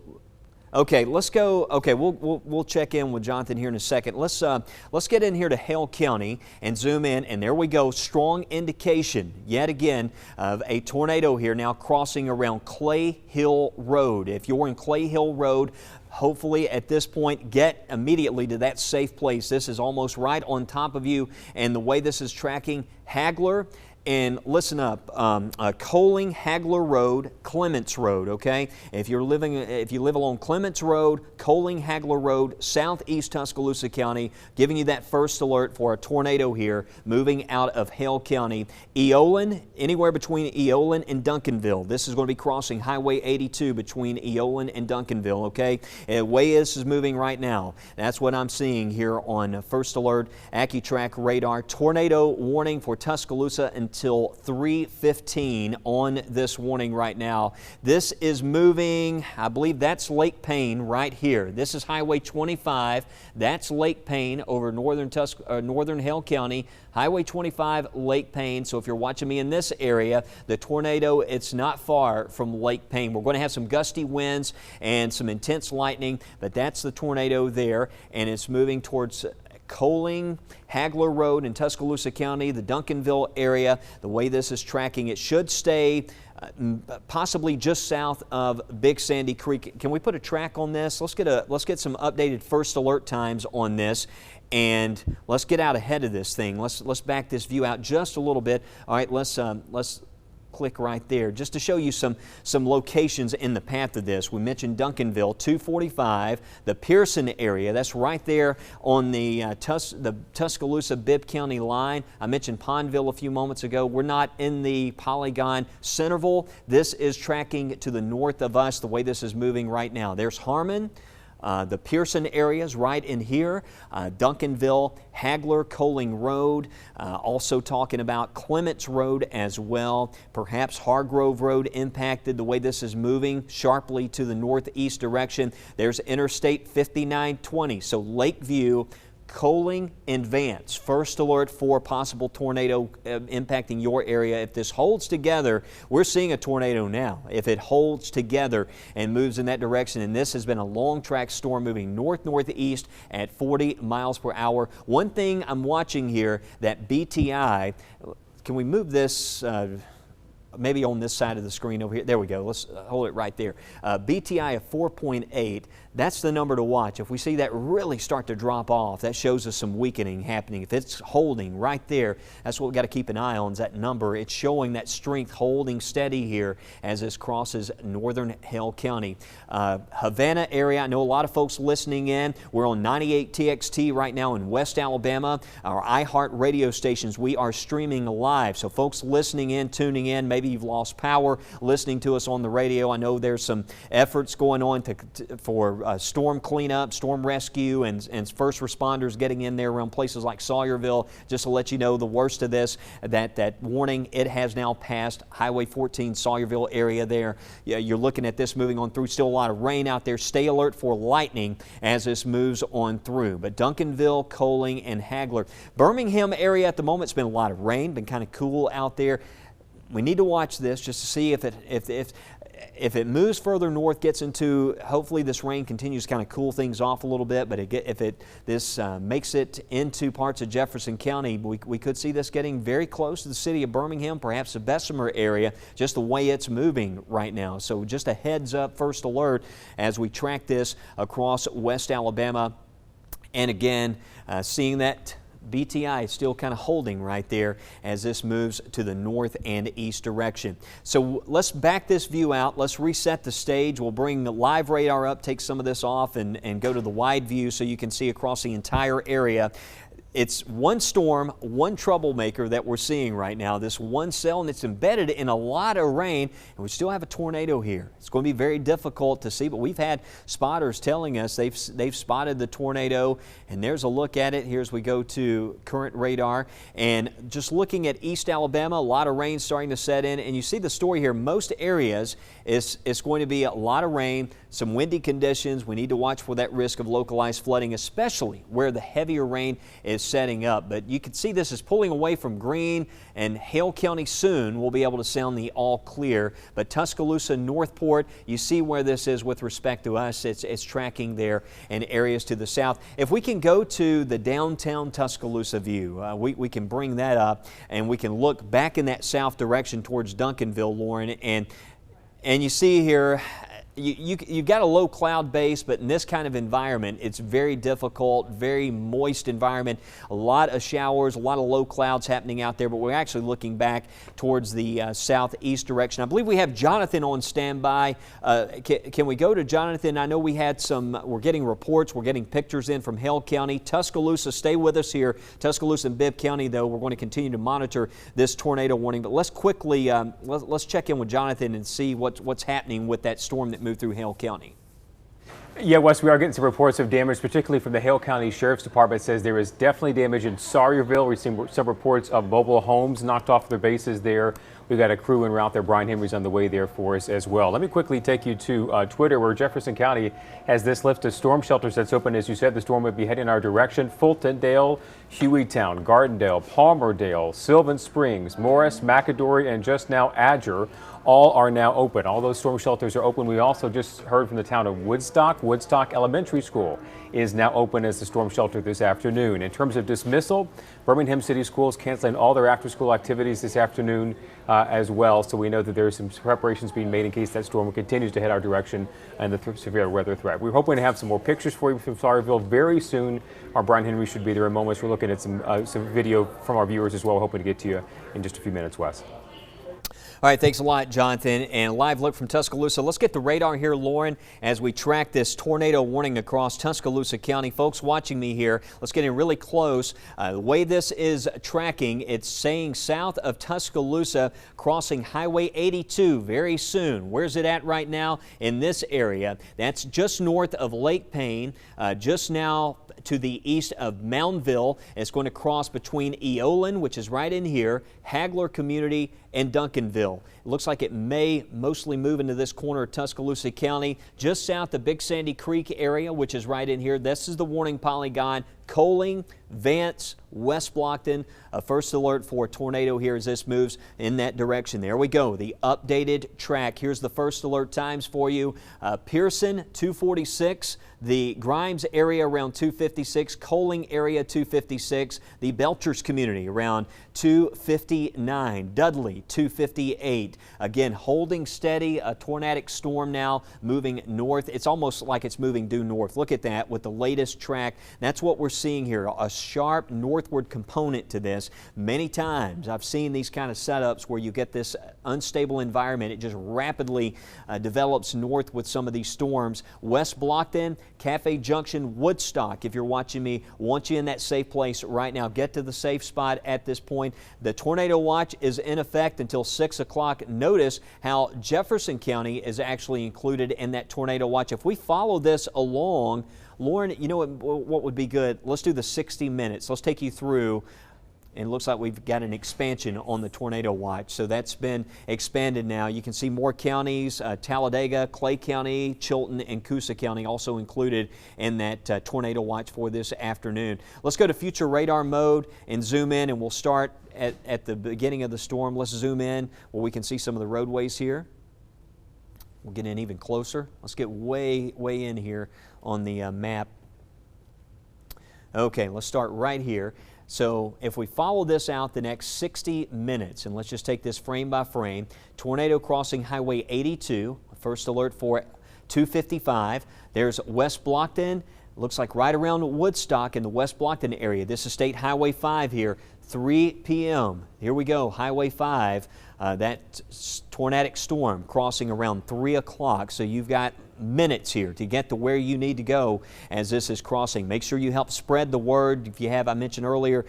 Speaker 3: Okay, let's go. Okay, we'll check in with Jonathan here in a second. Let's get in here to Hale County and zoom in, and there we go. Strong indication yet again of a tornado here now crossing around Clay Hill Road. If you're in Clay Hill Road, hopefully at this point get immediately to that safe place. This is almost right on top of you, and the way this is tracking, Hagler. And listen up, Coling, Hagler Road, Clements Road, okay? If you live along Clements Road, Coling, Hagler Road, southeast Tuscaloosa County, giving you that first alert for a tornado here moving out of Hale County. Eolan, anywhere between Eolan and Duncanville. This is going to be crossing Highway 82 between Eolan and Duncanville, okay? And the way this is moving right now, that's what I'm seeing here on First Alert AccuTrack radar. Tornado warning for Tuscaloosa until 3:15 on this warning right now. This is moving, I believe that's Lake Payne right here. This is Highway 25. That's Lake Payne over northern Hale County. Highway 25, Lake Payne. So if you're watching me in this area, the tornado, it's not far from Lake Payne. We're going to have some gusty winds and some intense lightning, but that's the tornado there, and it's moving towards Coling, Hagler Road in Tuscaloosa County, the Duncanville area. The way this is tracking, it should stay possibly just south of Big Sandy Creek. Can we put a track on this? Let's get some updated first alert times on this, and let's get out ahead of this thing. Let's back this view out just a little bit. All right, let's click right there just to show you some locations in the path of this. We mentioned Duncanville, 245, the Pearson area. That's right there on the Tuscaloosa-Bibb County line. I mentioned Pondville a few moments ago. We're not in the polygon. Centerville, this is tracking to the north of us the way this is moving right now. There's Harmon. The Pearson areas right in here, Duncanville, Hagler, Coling Road, also talking about Clements Road as well. Perhaps Hargrove Road impacted the way this is moving sharply to the northeast direction. There's Interstate 5920, so Lakeview, Coling and Vance. First alert for possible tornado impacting your area. If this holds together, we're seeing a tornado now. If it holds together and moves in that direction, and this has been a long track storm moving north-northeast at 40 miles per hour. One thing I'm watching here, that BTI, can we move this maybe on this side of the screen over here? There we go. Let's hold it right there. BTI of 4.8. That's the number to watch. If we see that really start to drop off, that shows us some weakening happening. If it's holding right there, that's what we've got to keep an eye on, is that number. It's showing that strength holding steady here as this crosses northern Hale County. Havana area, I know a lot of folks listening in. We're on 98 TXT right now in West Alabama. Our iHeart radio stations, we are streaming live. So folks listening in, tuning in, maybe you've lost power listening to us on the radio. I know there's some efforts going on for storm cleanup, storm rescue, and first responders getting in there around places like Sawyerville. Just to let you know the worst of this, that warning, it has now passed Highway 14 Sawyerville area there. You're looking at this moving on through. Still a lot of rain out there. Stay alert for lightning as this moves on through. But Duncanville, Coling, and Hagler. Birmingham area at the moment, it's been a lot of rain, been kind of cool out there. We need to watch this just to see if if it moves further north, gets into, hopefully this rain continues to kind of cool things off a little bit, but if this makes it into parts of Jefferson County, we could see this getting very close to the city of Birmingham, perhaps the Bessemer area, just the way it's moving right now. So just a heads up, first alert as we track this across West Alabama. And again, seeing that BTI is still kind of holding right there as this moves to the north and east direction. So let's back this view out. Let's reset the stage. We'll bring the live radar up, take some of this off, and go to the wide view so you can see across the entire area. It's one storm, one troublemaker that we're seeing right now, this one cell, and it's embedded in a lot of rain, and we still have a tornado here. It's going to be very difficult to see, but we've had spotters telling us they've spotted the tornado, and there's a look at it here as we go to current radar. And just looking at East Alabama, a lot of rain starting to set in, and you see the story here. Most areas it's going to be a lot of rain, some windy conditions. We need to watch for that risk of localized flooding, especially where the heavier rain is setting up. But you can see this is pulling away from Greene, and Hale County soon will be able to sound the all clear. But Tuscaloosa, Northport, you see where this is with respect to us. It's tracking there in areas to the south. If we can go to the downtown Tuscaloosa view, we can bring that up, and we can look back in that south direction towards Duncanville, Lauren, and you see here, you've got a low cloud base, but in this kind of environment, it's very difficult, very moist environment. A lot of showers, a lot of low clouds happening out there, but we're actually looking back towards the southeast direction. I believe we have Jonathan on standby. Can we go to Jonathan? I know we had we're getting reports, we're getting pictures in from Hale County. Tuscaloosa, stay with us here. Tuscaloosa and Bibb County, though, we're going to continue to monitor this tornado warning. But let's quickly, let's check in with Jonathan and see what's happening with that storm that moved through Hale County.
Speaker 4: Yeah, Wes, we are getting some reports of damage, particularly from the Hale County Sheriff's Department. Says there is definitely damage in Sawyerville. We've seen some reports of mobile homes knocked off their bases there. We've got a crew en route there. Brian Henry's on the way there for us as well. Let me quickly take you to Twitter, where Jefferson County has this list of storm shelters that's open. As you said, the storm would be heading in our direction. Fultondale, Hueytown, Gardendale, Palmerdale, Sylvan Springs, Morris, McAdory, and just now Adger all are now open. All those storm shelters are open. We also just heard from the town of Woodstock. Woodstock Elementary School is now open as the storm shelter this afternoon. In terms of dismissal, Birmingham City Schools canceling all their after-school activities this afternoon as well. So we know that there's some preparations being made in case that storm continues to head our direction and the severe weather threat. We're hoping to have some more pictures for you from Sawyerville very soon. Our Brian Henry should be there in moments. We're looking at some video from our viewers as well. We're hoping to get to you in just a few minutes, Wes.
Speaker 3: All right, thanks a lot, Jonathan. And a live look from Tuscaloosa. Let's get the radar here, Lauren, as we track this tornado warning across Tuscaloosa County. Folks watching me here, let's get in really close. The way this is tracking, it's saying south of Tuscaloosa, crossing Highway 82 very soon. Where's it at right now? In this area. That's just north of Lake Payne, just now to the east of Moundville. It's going to cross between Eolin, which is right in here, Hagler Community, and Duncanville. It looks like it may mostly move into this corner of Tuscaloosa County, just south of Big Sandy Creek area, which is right in here. This is the warning polygon. Coaling, Vance, West Blockton, a first alert for a tornado here as this moves in that direction. There we go, the updated track. Here's the first alert times for you. Pearson, 246. The Grimes area around 256, Coaling area 256, the Belchers community around 259, Dudley 258. Again, holding steady, a tornadic storm now moving north. It's almost like it's moving due north. Look at that with the latest track. That's what we're seeing here, a sharp northward component to this. Many times I've seen these kind of setups where you get this unstable environment. It just rapidly develops north with some of these storms. West Blockton, Cafe Junction, Woodstock, if you're watching me, want you in that safe place right now. Get to the safe spot at this point. The tornado watch is in effect until 6 o'clock. Notice how Jefferson County is actually included in that tornado watch. If we follow this along, Lauren, you know what would be good? Let's do the 60 minutes. Let's take you through. And it looks like we've got an expansion on the tornado watch. So that's been expanded now. You can see more counties, Talladega, Clay County, Chilton, and Coosa County also included in that tornado watch for this afternoon. Let's go to future radar mode and zoom in, and we'll start at the beginning of the storm. Let's zoom in where we can see some of the roadways here. We'll get in even closer. Let's get way in here on the map. Okay, let's start right here. So if we follow this out the next 60 minutes, and let's just take this frame by frame, tornado crossing Highway 82, first alert for 2:55. There's West Blockton, looks like right around Woodstock in the West Blockton area. This is State Highway 5 here, 3 p.m. Here we go, Highway 5, that tornadic storm crossing around 3 o'clock. So you've got minutes here to get to where you need to go as this is crossing. Make sure you help spread the word. If you have, I mentioned earlier,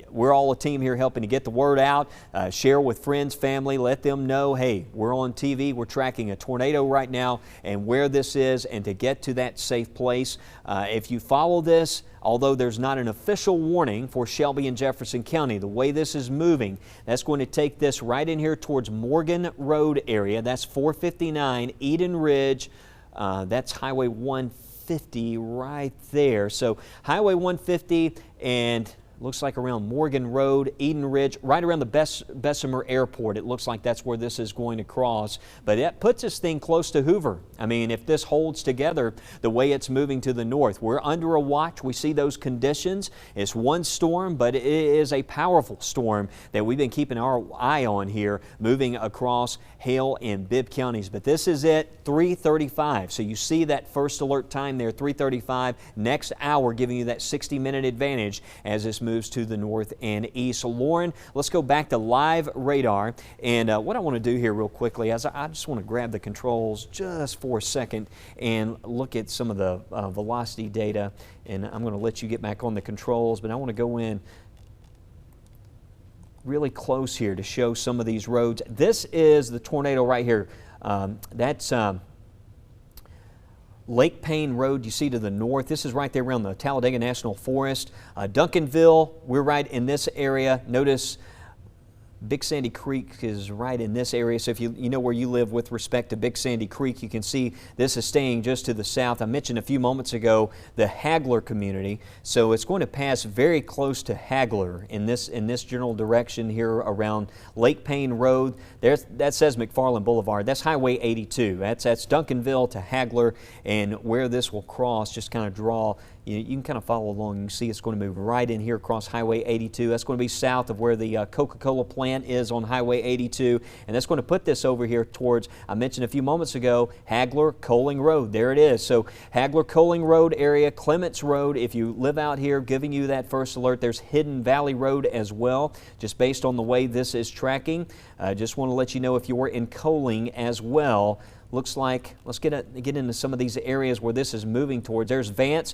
Speaker 3: we're all a team here helping to get the word out. Share with friends, family, let them know, hey, we're on TV, we're tracking a tornado right now and where this is, and to get to that safe place. If you follow this, although there's not an official warning for Shelby and Jefferson County, the way this is moving, that's going to take this right in here towards Morgan Road area. That's 459 Eden Ridge. That's Highway 150 right there. So Highway 150 and looks like around Morgan Road, Eden Ridge, right around the Bessemer Airport. It looks like that's where this is going to cross. But that puts this thing close to Hoover. I mean, if this holds together the way it's moving to the north, we're under a watch. We see those conditions. It's one storm, but it is a powerful storm that we've been keeping our eye on here, moving across Hale and Bibb counties. But this is it, 3:35. So you see that first alert time there, 3:35. Next hour, giving you that 60-minute advantage as this moves to the north and east. So Lauren, let's go back to live radar. And what I want to do here real quickly is I just want to grab the controls just for a second and look at some of the velocity data. And I'm going to let you get back on the controls, but I want to go in really close here to show some of these roads. This is the tornado right here. That's Lake Payne Road you see to the north. This is right there around the Talladega National Forest. Duncanville, we're right in this area. Notice Big Sandy Creek is right in this area. So if you know where you live with respect to Big Sandy Creek, you can see this is staying just to the south. I mentioned a few moments ago the Hagler community. So it's going to pass very close to Hagler in this general direction here around Lake Payne Road. That says McFarland Boulevard. That's Highway 82. That's Duncanville to Hagler, and where this will cross, just kind of draw. You can kind of follow along. You can see it's going to move right in here across Highway 82. That's going to be south of where the Coca-Cola plant is on Highway 82. And that's going to put this over here towards, I mentioned a few moments ago, Hagler Coling Road. There it is. So Hagler Coling Road area, Clements Road. If you live out here, giving you that first alert. There's Hidden Valley Road as well, just based on the way this is tracking. Just want to let you know if you're in Coling as well. Looks like, let's get into some of these areas where this is moving towards. There's Vance.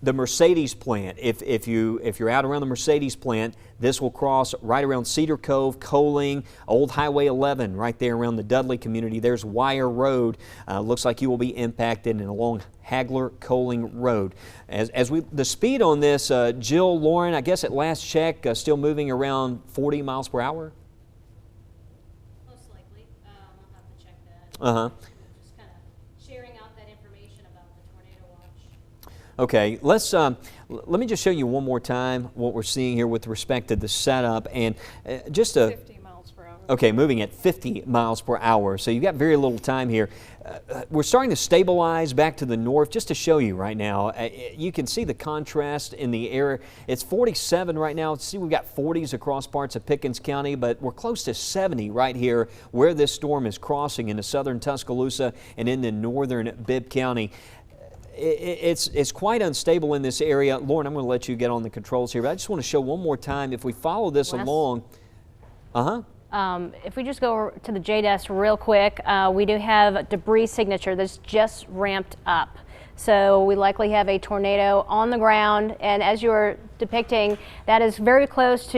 Speaker 3: The Mercedes plant, if you're out around the Mercedes plant, this will cross right around Cedar Cove, Coling, Old Highway 11, right there around the Dudley community. There's Wire Road. Looks like you will be impacted and along Hagler Coling Road. As the speed on this, Jill, Lauren, I guess at last check, still moving around 40 miles per hour?
Speaker 1: Most likely. I'll have to check that.
Speaker 3: Uh-huh.
Speaker 1: Just kind of sharing out that information about the tornado watch.
Speaker 3: Okay, let me just show you one more time what we're seeing here with respect to the setup, and just a
Speaker 2: 50 miles per hour.
Speaker 3: Okay, moving at 50 miles per hour. So you've got very little time here. We're starting to stabilize back to the north. Just to show you right now, you can see the contrast in the air. It's 47 right now. See, we've got 40s across parts of Pickens County, but we're close to 70 right here where this storm is crossing into southern Tuscaloosa and into northern Bibb County. It's quite unstable in this area. Lauren, I'm going to let you get on the controls here, but I just want to show one more time, if we follow this along.
Speaker 1: If we just go to the JDS real quick, we do have a debris signature that's just ramped up. So we likely have a tornado on the ground, and as you're depicting, that is very close to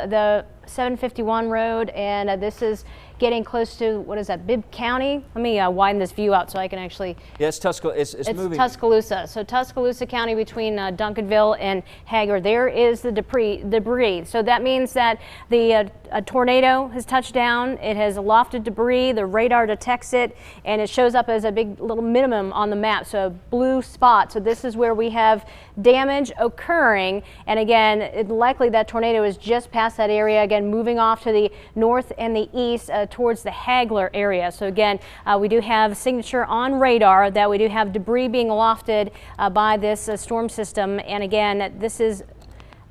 Speaker 1: the 751 road, and this is getting close to, what is that, Bibb County? Let me widen this view out so I can actually...
Speaker 3: Yeah, it's moving.
Speaker 1: Tuscaloosa. So Tuscaloosa County between Duncanville and Hager, there is the debris. So that means that the a tornado has touched down. It has lofted debris. The radar detects it, and it shows up as a big little minimum on the map, so a blue spot. So this is where we have damage occurring, And again, likely that tornado is just past that area, again moving off to the north and the east towards the Hagler area. So again, we do have signature on radar that we do have debris being lofted by this storm system. And again, this is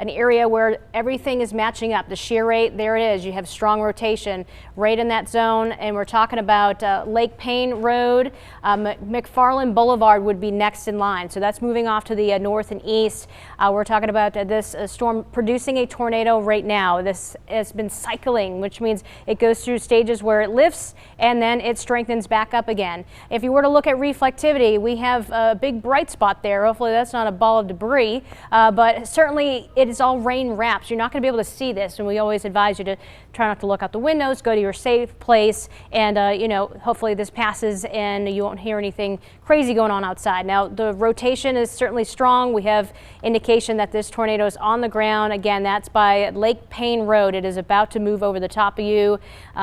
Speaker 1: an area where everything is matching up. The shear rate, there it is. You have strong rotation right in that zone. And we're talking about Lake Payne Road. McFarland Boulevard would be next in line. So that's moving off to the north and east. We're talking about this storm producing a tornado right now. This has been cycling, which means it goes through stages where it lifts and then it strengthens back up again. If you were to look at reflectivity, we have a big bright spot there. Hopefully that's not a ball of debris, but certainly it is all rain wraps. You're not going to be able to see this, and we always advise you to try not to look out the windows, go to your safe place, and you know, hopefully this passes and you won't hear anything crazy going on outside. Now the rotation is certainly strong. We have indication that this tornado is on the ground. Again, that's by Lake Payne Road. It is about to move over the top of you.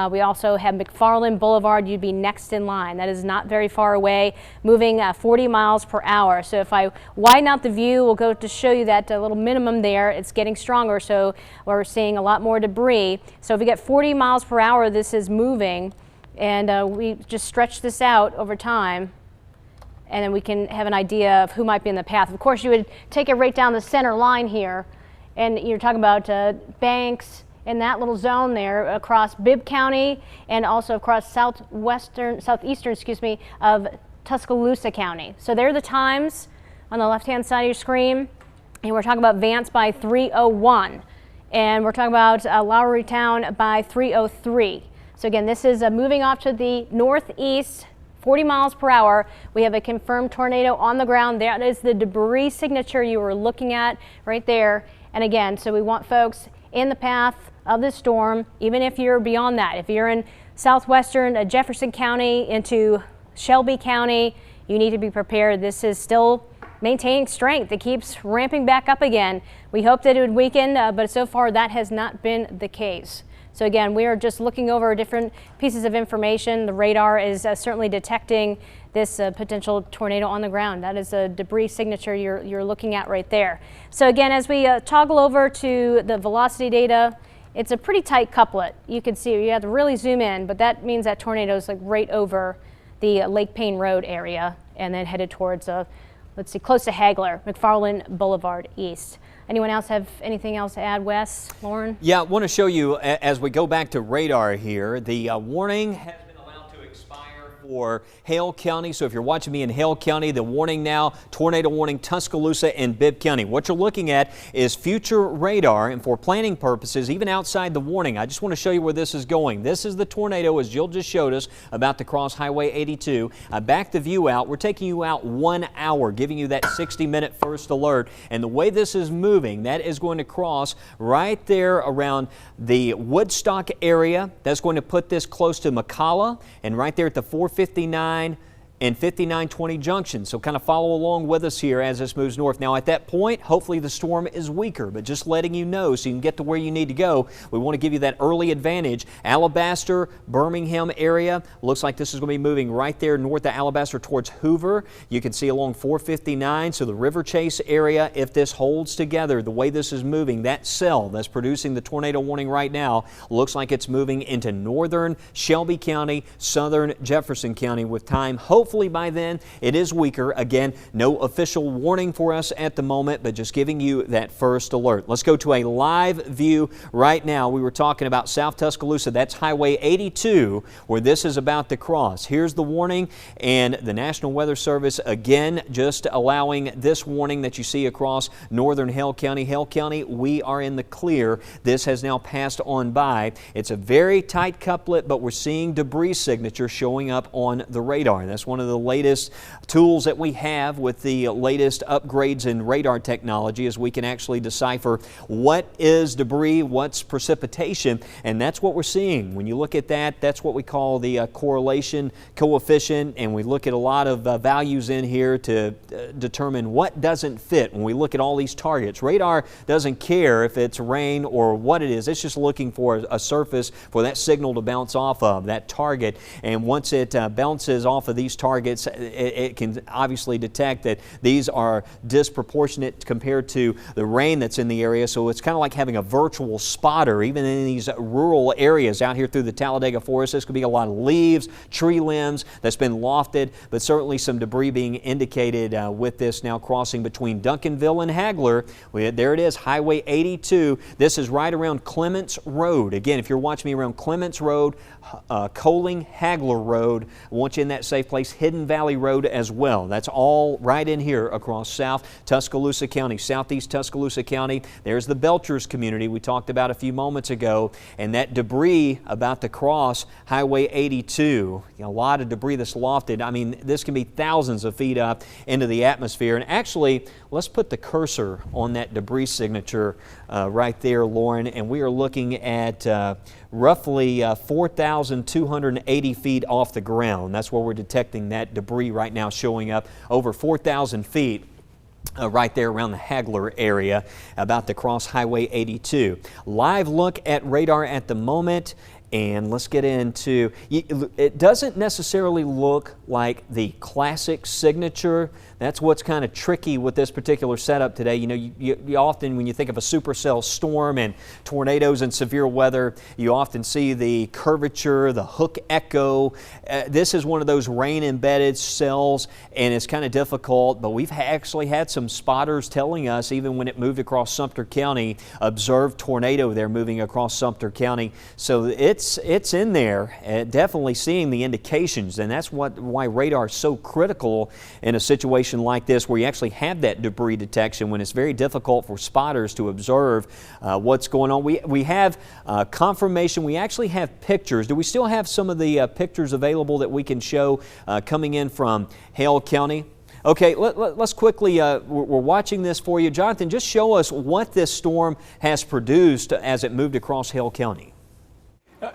Speaker 1: We also have McFarland Boulevard. You'd be next in line. That is not very far away, moving 40 miles per hour. So if I widen out the view, we'll go to show you that little minimum there. It's getting stronger, so we're seeing a lot more debris. So if we get 40 miles per hour, this is moving, and we just stretch this out over time, and then we can have an idea of who might be in the path. Of course, you would take it right down the center line here, and you're talking about banks in that little zone there across Bibb County and also across southeastern, of Tuscaloosa County. So there are the times on the left-hand side of your screen. And we're talking about Vance by 3:01, and we're talking about Lowrytown by 3:03. So again, this is moving off to the northeast, 40 miles per hour. We have a confirmed tornado on the ground. That is the debris signature you were looking at right there. And again, so we want folks in the path of the storm, even if you're beyond that. If you're in southwestern Jefferson County into Shelby County, you need to be prepared. This is still maintaining strength. It keeps ramping back up again. We hoped that it would weaken, but so far that has not been the case. So again, we are just looking over different pieces of information. The radar is certainly detecting this potential tornado on the ground. That is a debris signature you're looking at right there. So again, as we toggle over to the velocity data, it's a pretty tight couplet. You can see, you have to really zoom in, but that means that tornado is like right over the Lake Payne Road area and then headed towards let's see, close to Hagler, McFarland Boulevard East. Anyone else have anything else to add, Wes, Lauren?
Speaker 3: Yeah, I want to show you as we go back to radar here, the warning has been allowed to expire for Hale County. So if you're watching me in Hale County, the warning now, tornado warning, Tuscaloosa and Bibb County. What you're looking at is future radar, and for planning purposes, even outside the warning, I just want to show you where this is going. This is the tornado, as Jill just showed us, about to cross Highway 82. I backed the view out. We're taking you out 1 hour, giving you that 60-minute first alert. And the way this is moving, that is going to cross right there around the Woodstock area. That's going to put this close to McCalla, and right there at the 459 and 5920 junction. So kind of follow along with us here as this moves north. Now at that point, hopefully the storm is weaker, but just letting you know so you can get to where you need to go. We want to give you that early advantage. Alabaster, Birmingham area, looks like this is going to be moving right there north of Alabaster towards Hoover. You can see along 459, so the River Chase area, if this holds together the way this is moving, that cell that's producing the tornado warning right now looks like it's moving into northern Shelby County, southern Jefferson County with time. Hopefully by then it is weaker. Again, no official warning for us at the moment, but just giving you that first alert. Let's go to a live view right now. We were talking about South Tuscaloosa. That's Highway 82 where this is about to cross. Here's the warning, and the National Weather Service again just allowing this warning that you see across northern Hale County. Hale County, we are in the clear. This has now passed on by. It's a very tight couplet, but we're seeing debris signature showing up on the radar. That's one of the latest tools that we have with the latest upgrades in radar technology, is we can actually decipher what is debris, what's precipitation, and that's what we're seeing. When you look at that, that's what we call the correlation coefficient, and we look at a lot of values in here to determine what doesn't fit. When we look at all these targets, radar doesn't care if it's rain or what it is. It's just looking for a surface for that signal to bounce off of, that target, and once it bounces off of these targets, targets, it can obviously detect that these are disproportionate compared to the rain that's in the area. So it's kind of like having a virtual spotter, even in these rural areas out here through the Talladega Forest. This could be a lot of leaves, tree limbs that's been lofted, but certainly some debris being indicated with this now crossing between Duncanville and Hagler. There it is, Highway 82. This is right around Clements Road. Again, if you're watching me around Clements Road, Coling, Hagler Road, I want you in that safe place. Hidden Valley Road as well. That's all right in here across South Tuscaloosa County, southeast Tuscaloosa County. There's the Belchers community we talked about a few moments ago, and that debris about to cross Highway 82. A lot of debris that's lofted. I mean, this can be thousands of feet up into the atmosphere. And actually, let's put the cursor on that debris signature right there, Lauren, and we are looking at roughly 4,280 feet off the ground. That's where we're detecting that debris right now, showing up over 4,000 feet. Right there around the Hagler area, about to cross Highway 82. Live look at radar at the moment, and let's get into, it doesn't necessarily look like the classic signature. That's what's kind of tricky with this particular setup today. You know, you often, when you think of a supercell storm and tornadoes and severe weather, you often see the curvature, the hook echo. This is one of those rain-embedded cells, and it's kind of difficult, but we've actually had some spotters telling us, even when it moved across Sumter County, observed tornado there moving across Sumter County. So it's in there, definitely seeing the indications, and that's why radar is so critical in a situation like this, where you actually have that debris detection, when it's very difficult for spotters to observe what's going on. We have confirmation. We actually have pictures. Do we still have some of the pictures available that we can show coming in from Hale County? Okay, let's quickly, we're watching this for you. Jonathan, just show us what this storm has produced as it moved across Hale County.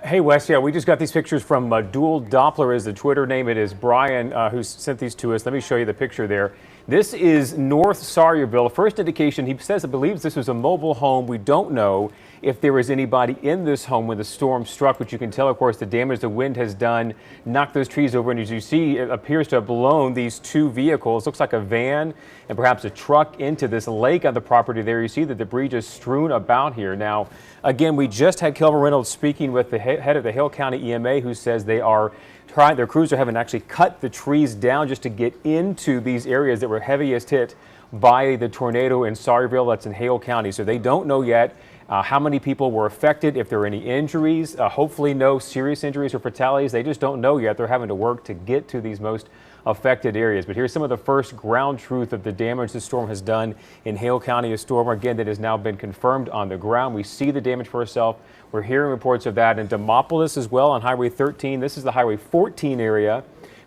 Speaker 4: Hey Wes, yeah, we just got these pictures from Dual Doppler is the Twitter name. It is Brian who sent these to us. Let me show you the picture there. This is North Sawyerville. First indication, he says, believes this was a mobile home. We don't know if there was anybody in this home when the storm struck, but you can tell, of course, the damage the wind has done, knocked those trees over, and as you see, it appears to have blown these two vehicles. Looks like a van and perhaps a truck into this lake on the property there. You see the debris just strewn about here. Now, again, we just had Kelvin Reynolds speaking with the head of the Hale County EMA, who says they are trying, their crews are having actually cut the trees down just to get into these areas that were heaviest hit by the tornado in Sawyerville. That's in Hale County. So they don't know yet how many people were affected, if there are any injuries. Hopefully no serious injuries or fatalities. They just don't know yet. They're having to work to get to these most affected areas. But here's some of the first ground truth of the damage the storm has done in Hale County. A storm, again, that has now been confirmed on the ground. We see the damage for ourselves. We're hearing reports of that in Demopolis as well on Highway 13. This is the Highway 14 area.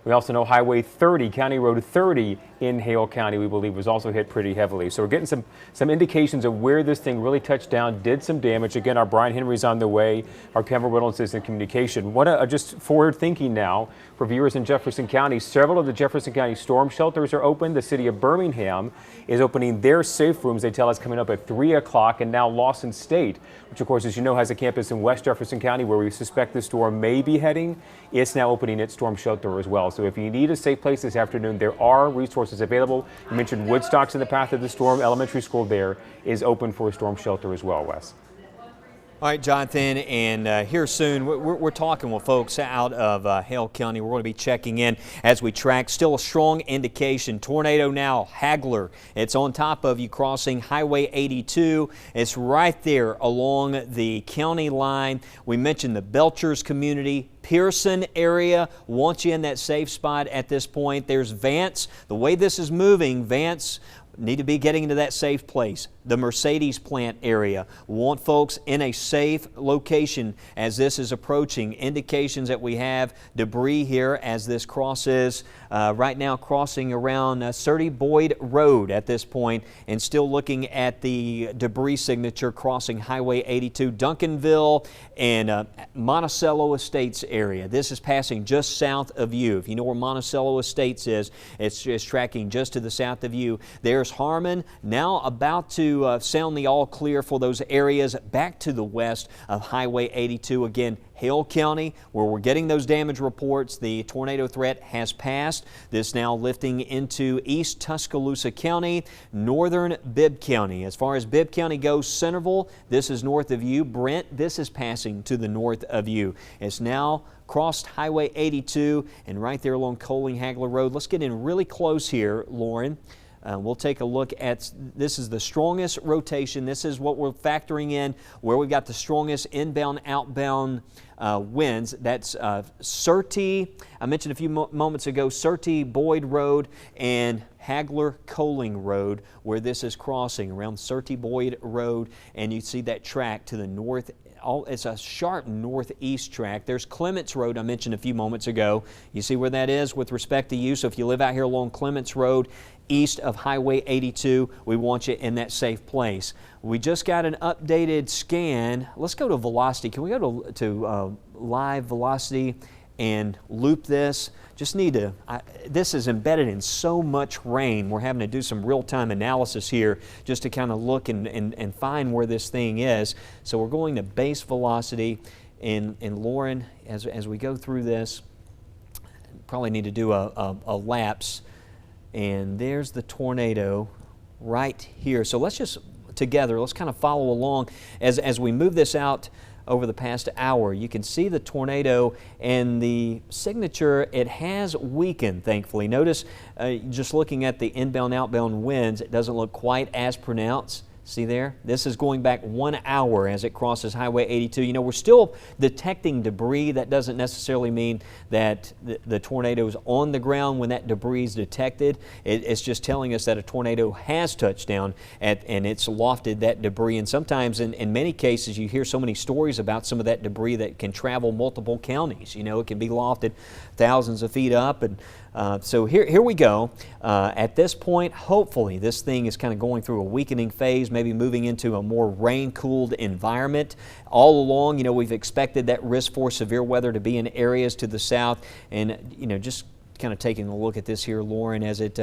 Speaker 4: We also know Highway 30, County Road 30 in Hale County, we believe, was also hit pretty heavily. So we're getting some indications of where this thing really touched down, did some damage. Again, our Brian Henry's on the way. Our Kevin Reynolds is in communication. What just forward thinking now for viewers in Jefferson County. Several of the Jefferson County storm shelters are open. The city of Birmingham is opening their safe rooms, they tell us, coming up at 3 o'clock. And now Lawson State, which of course, as you know, has a campus in West Jefferson County where we suspect the storm may be heading. It's now opening its storm shelter as well. So if you need a safe place this afternoon, there are resources available. You mentioned Woodstock's in the path of the storm. Elementary school there is open for a storm shelter as well, Wes.
Speaker 3: All right, Jonathan, and here soon, we're talking with folks out of Hale County. We're going to be checking in as we track. Still a strong indication. Tornado now, Hagler. It's on top of you crossing Highway 82. It's right there along the county line. We mentioned the Belchers community. Pearson area wants you in that safe spot at this point. There's Vance. The way this is moving, Vance need to be getting into that safe place. The Mercedes plant area, want folks in a safe location as this is approaching. Indications that we have debris here as this crosses, right now crossing around Surrey Boyd Road at this point, and still looking at the debris signature crossing Highway 82, Duncanville and Monticello Estates area. This is passing just south of you. If you know where Monticello Estates is, it's tracking just to the south of you. There's there's Harmon, now about to sound the all clear for those areas back to the west of Highway 82. Again, Hale County, where we're getting those damage reports, the tornado threat has passed. This now lifting into East Tuscaloosa County, northern Bibb County. As far as Bibb County goes, Centerville, this is north of you. Brent, this is passing to the north of you. It's now crossed Highway 82 and right there along Coling-Hagler Road. Let's get in really close here, Lauren. We'll take a look at, this is the strongest rotation. This is what we're factoring in, where we've got the strongest inbound, outbound winds. That's Surtee, I mentioned a few moments ago, Surtee, Boyd Road, and Hagler-Coling Road, where this is crossing around Surtee, Boyd Road, and you see that track to the north. It's a sharp northeast track. There's Clements Road I mentioned a few moments ago. You see where that is with respect to you. So if you live out here along Clements Road, east of Highway 82, we want you in that safe place. We just got an updated scan. Let's go to velocity. Can we go to live velocity and loop this? Just need to, this is embedded in so much rain. We're having to do some real-time analysis here just to kind of look and find where this thing is. So we're going to base velocity, and Lauren, as we go through this, probably need to do a lapse. And there's the tornado right here. So let's just together, let's kind of follow along as we move this out over the past hour. You can see the tornado and the signature, it has weakened, thankfully. Notice just looking at the inbound, outbound winds, it doesn't look quite as pronounced. See there? This is going back 1 hour as it crosses Highway 82. You know, we're still detecting debris. That doesn't necessarily mean that the tornado is on the ground when that debris is detected. It's just telling us that a tornado has touched down and it's lofted that debris. And sometimes, in many cases, you hear so many stories about some of that debris that can travel multiple counties. You know, it can be lofted thousands of feet up. And so here we go. At this point, hopefully, this thing is kind of going through a weakening phase, maybe moving into a more rain-cooled environment. All along, you know, we've expected that risk for severe weather to be in areas to the south. And, you know, just kind of taking a look at this here, Lauren, as it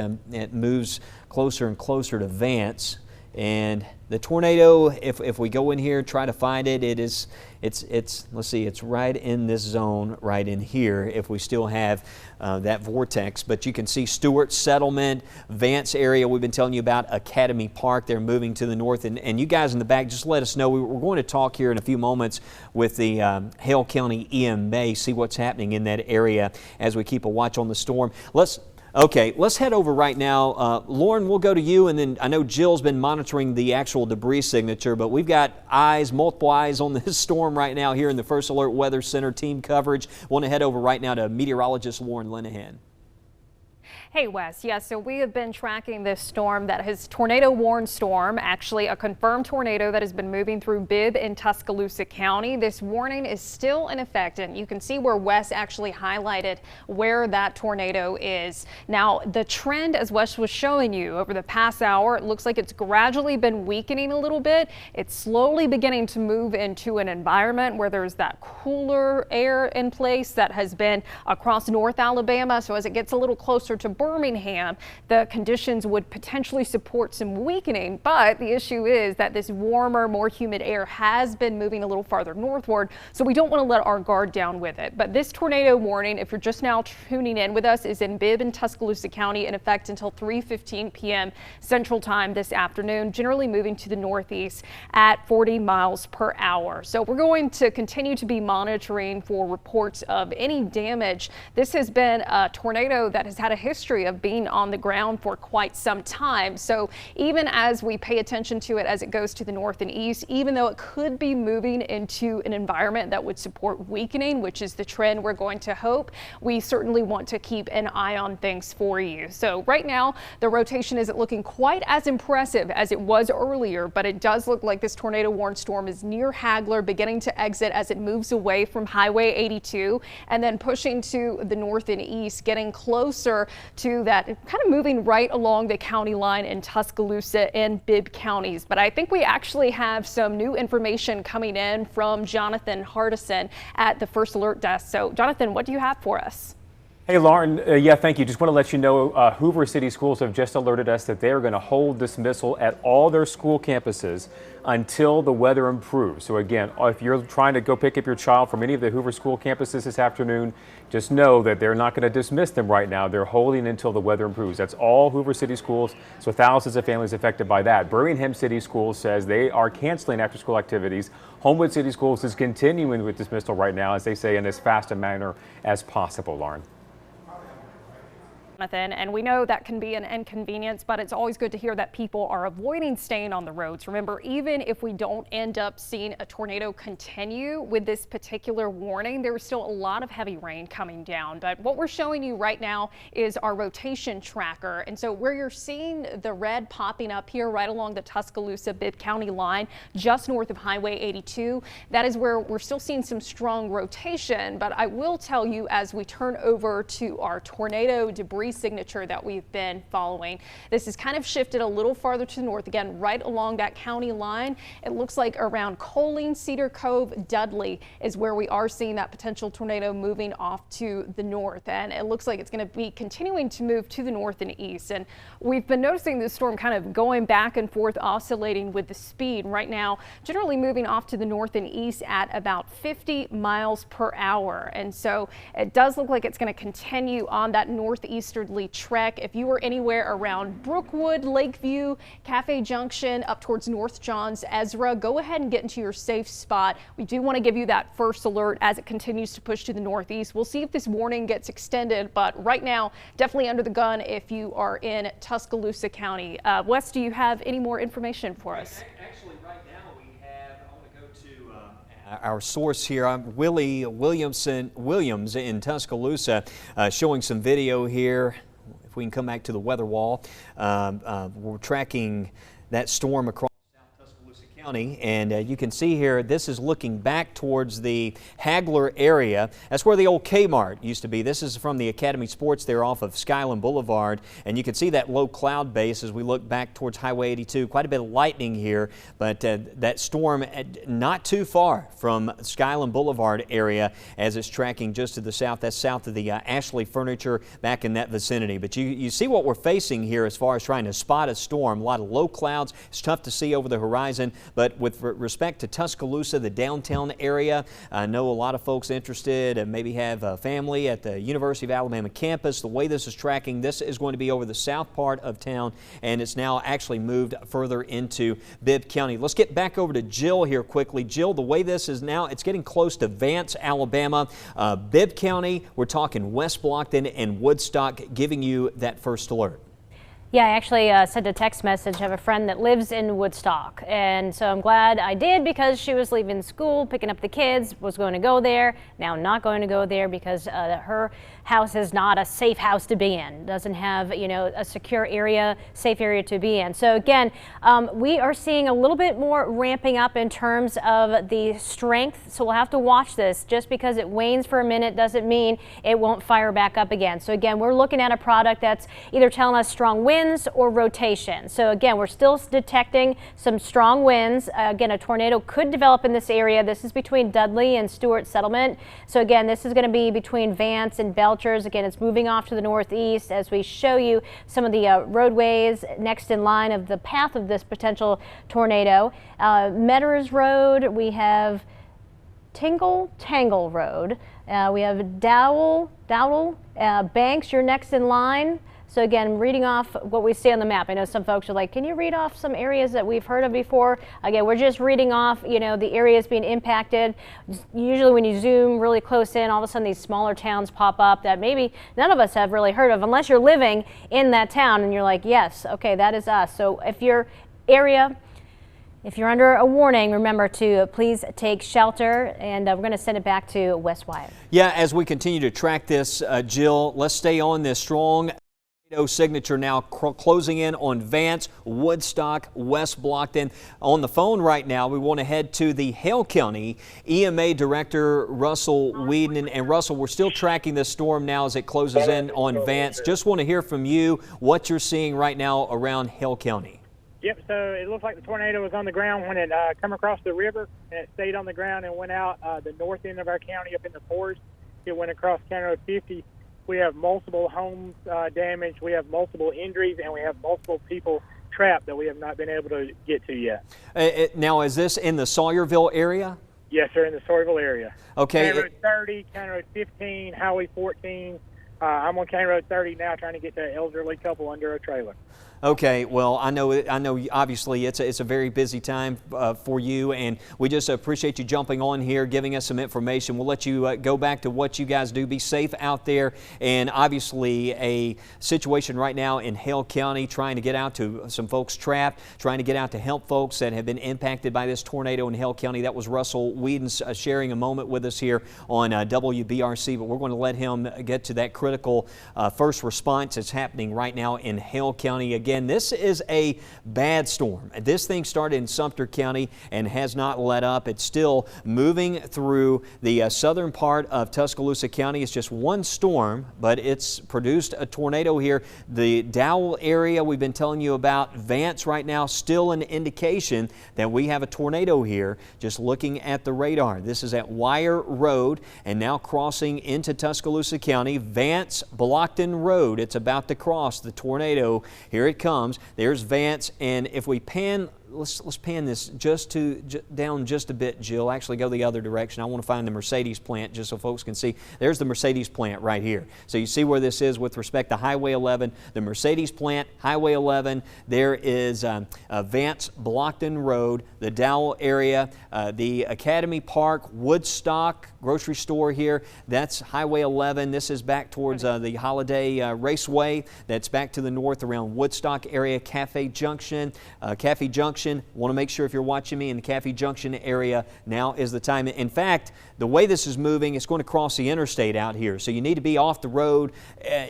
Speaker 3: moves closer and closer to Vance. And the tornado, if we go in here, try to find it, it's let's see, it's right in this zone, right in here, if we still have that vortex. But you can see Stewart Settlement, Vance area, we've been telling you about Academy Park. They're moving to the north. And you guys in the back, just let us know. We're going to talk here in a few moments with the Hale County EMA, see what's happening in that area as we keep a watch on the storm. Okay, let's head over right now. Lauren, we'll go to you, and then I know Jill's been monitoring the actual debris signature, but we've got multiple eyes on this storm right now here in the First Alert Weather Center team coverage. Want to head over right now to meteorologist Lauren Linehan.
Speaker 2: Hey Wes, yeah, so we have been tracking this storm that is tornado warned storm, actually a confirmed tornado that has been moving through Bibb and Tuscaloosa County. This warning is still in effect, and you can see where Wes actually highlighted where that tornado is. Now, the trend, as Wes was showing you over the past hour, it looks like it's gradually been weakening a little bit. It's slowly beginning to move into an environment where there's that cooler air in place that has been across North Alabama. So as it gets a little closer to Birmingham, the conditions would potentially support some weakening, but the issue is that this warmer, more humid air has been moving a little farther northward, so we don't want to let our guard down with it. But this tornado warning, if you're just now tuning in with us, is in Bibb and Tuscaloosa County in effect until 3:15 p.m. Central Time this afternoon, generally moving to the northeast at 40 miles per hour. So we're going to continue to be monitoring for reports of any damage. This has been a tornado that has had a history of being on the ground for quite some time. So even as we pay attention to it as it goes to the north and east, even though it could be moving into an environment that would support weakening, which is the trend we're going to hope, we certainly want to keep an eye on things for you. So right now, the rotation isn't looking quite as impressive as it was earlier, but it does look like this tornado warned storm is near Hagler, beginning to exit as it moves away from Highway 82 and then pushing to the north and east, getting closer to that, kind of moving right along the county line in Tuscaloosa and Bibb counties. But I think we actually have some new information coming in from Jonathan Hardison at the First Alert Desk. So Jonathan, what do you have for us?
Speaker 4: Hey, Lauren. Yeah, thank you. Just want to let you know Hoover City Schools have just alerted us that they are going to hold dismissal at all their school campuses until the weather improves. So again, if you're trying to go pick up your child from any of the Hoover school campuses this afternoon, just know that they're not going to dismiss them right now. They're holding until the weather improves. That's all Hoover City Schools, so thousands of families affected by that. Birmingham City Schools says they are canceling after-school activities. Homewood City Schools is continuing with dismissal right now, as they say, in as fast a manner as possible, Lauren.
Speaker 2: And we know that can be an inconvenience, but it's always good to hear that people are avoiding staying on the roads. Remember, even if we don't end up seeing a tornado continue with this particular warning, there is still a lot of heavy rain coming down. But what we're showing you right now is our rotation tracker. And so where you're seeing the red popping up here right along the Tuscaloosa-Bibb County line, just north of Highway 82, that is where we're still seeing some strong rotation. But I will tell you, as we turn over to our tornado debris signature that we've been following, this has kind of shifted a little farther to the north, again right along that county line. It looks like around Coaling, Cedar Cove, Dudley is where we are seeing that potential tornado moving off to the north, and it looks like it's going to be continuing to move to the north and east. And we've been noticing this storm kind of going back and forth, oscillating with the speed right now, generally moving off to the north and east at about 50 miles per hour. And so it does look like it's going to continue on that northeastern trek. If you were anywhere around Brookwood, Lakeview, Cafe Junction, up towards North Johns, Ezra, go ahead and get into your safe spot. We do want to give you that first alert as it continues to push to the northeast. We'll see if this warning gets extended, but right now, definitely under the gun if you are in Tuscaloosa County. Wes, do you have any more information for us?
Speaker 3: Actually, right now we have, I want to go to our source here, Willie Williams in Tuscaloosa, showing some video here. If we can come back to the weather wall, we're tracking that storm across South Tuscaloosa County, and you can see here this is looking back towards the Hagler area. That's where the old Kmart used to be. This is from the Academy Sports there off of Skyland Boulevard, and you can see that low cloud base as we look back towards Highway 82. Quite a bit of lightning here, but that storm not too far from Skyland Boulevard area as it's tracking just to the south. That's south of the Ashley Furniture, back in that vicinity. But you see what we're facing here as far as trying to spot a storm. A lot of low clouds. It's tough to see over the horizon. But with respect to Tuscaloosa, the downtown area, I know a lot of folks interested and maybe have a family at the University of Alabama campus. The way this is tracking, this is going to be over the south part of town, and it's now actually moved further into Bibb County. Let's get back over to Jill here quickly. Jill, the way this is now, it's getting close to Vance, Alabama. Bibb County, we're talking West Blockton and Woodstock, giving you that first alert.
Speaker 1: Yeah, I actually sent a text message. I have a friend that lives in Woodstock, and so I'm glad I did, because she was leaving school, picking up the kids, was going to go there, now not going to go there because her house is not a safe house to be in. Doesn't have, you know, a secure area, safe area to be in. So again, we are seeing a little bit more ramping up in terms of the strength. So we'll have to watch this. Just because it wanes for a minute doesn't mean it won't fire back up again. So again, we're looking at a product that's either telling us strong winds or rotation. So again, we're still detecting some strong winds. Again, a tornado could develop in this area. This is between Dudley and Stewart Settlement. So again, this is going to be between Vance and Belchers. Again, it's moving off to the northeast as we show you some of the roadways next in line of the path of this potential tornado. Metters Road, we have Tangle Road. We have Dowell, Banks, you're next in line. So again, reading off what we see on the map. I know some folks are like, can you read off some areas that we've heard of before? Again, we're just reading off, you know, the areas being impacted. Usually when you zoom really close in, all of a sudden these smaller towns pop up that maybe none of us have really heard of, unless you're living in that town and you're like, yes, okay, that is us. So if your area, if you're under a warning, remember to please take shelter, and we're going to send it back to Wes Wyatt.
Speaker 3: Yeah, as we continue to track this, Jill, let's stay on this strong signature now closing in on Vance, Woodstock, West Blockton. On the phone right now, we want to head to the Hale County EMA Director Russell Whedon. And Russell, we're still tracking this storm now as it closes in on Vance. Just want to hear from you what you're seeing right now around Hale County.
Speaker 5: Yep, so it looks like the tornado was on the ground when it come across the river, and it stayed on the ground and went out the north end of our county up in the forest. It went across County Road 50, We have multiple homes damaged. We have multiple injuries, and we have multiple people trapped that we have not been able to get to yet.
Speaker 3: Now, is this in the Sawyerville area?
Speaker 5: Yes, sir, in the Sawyerville area.
Speaker 3: Okay.
Speaker 5: County Road 30, County Road 15, Highway 14. I'm on County Road 30 now, trying to get to an elderly couple under a trailer.
Speaker 3: Okay, well, I know. Obviously, it's a very busy time for you, and we just appreciate you jumping on here, giving us some information. We'll let you go back to what you guys do. Be safe out there, and obviously, a situation right now in Hale County, trying to get out to some folks trapped, trying to get out to help folks that have been impacted by this tornado in Hale County. That was Russell Whedon's sharing a moment with us here on WBRC, but we're going to let him get to that critical first response that's happening right now in Hale County. Again, this is a bad storm. This thing started in Sumter County and has not let up. It's still moving through the southern part of Tuscaloosa County. It's just one storm, but it's produced a tornado here. The Dowell area we've been telling you about, Vance right now, still an indication that we have a tornado here. Just looking at the radar. This is at Wire Road and now crossing into Tuscaloosa County. Vance Blockton Road. It's about to cross the tornado. Here it comes. There's Vance, and if we pan, let's pan this down just a bit, Jill. Actually, go the other direction. I want to find the Mercedes plant just so folks can see. There's the Mercedes plant right here. So you see where this is with respect to Highway 11, the Mercedes plant, Highway 11. There is Vance Blockton Road, the Dowell area, the Academy Park, Woodstock grocery store here. That's Highway 11. This is back towards the Holiday Raceway. That's back to the north around Woodstock area, Cafe Junction. Want to make sure if you're watching me in the Cafe Junction area, now is the time. In fact, the way this is moving, it's going to cross the interstate out here. So you need to be off the road.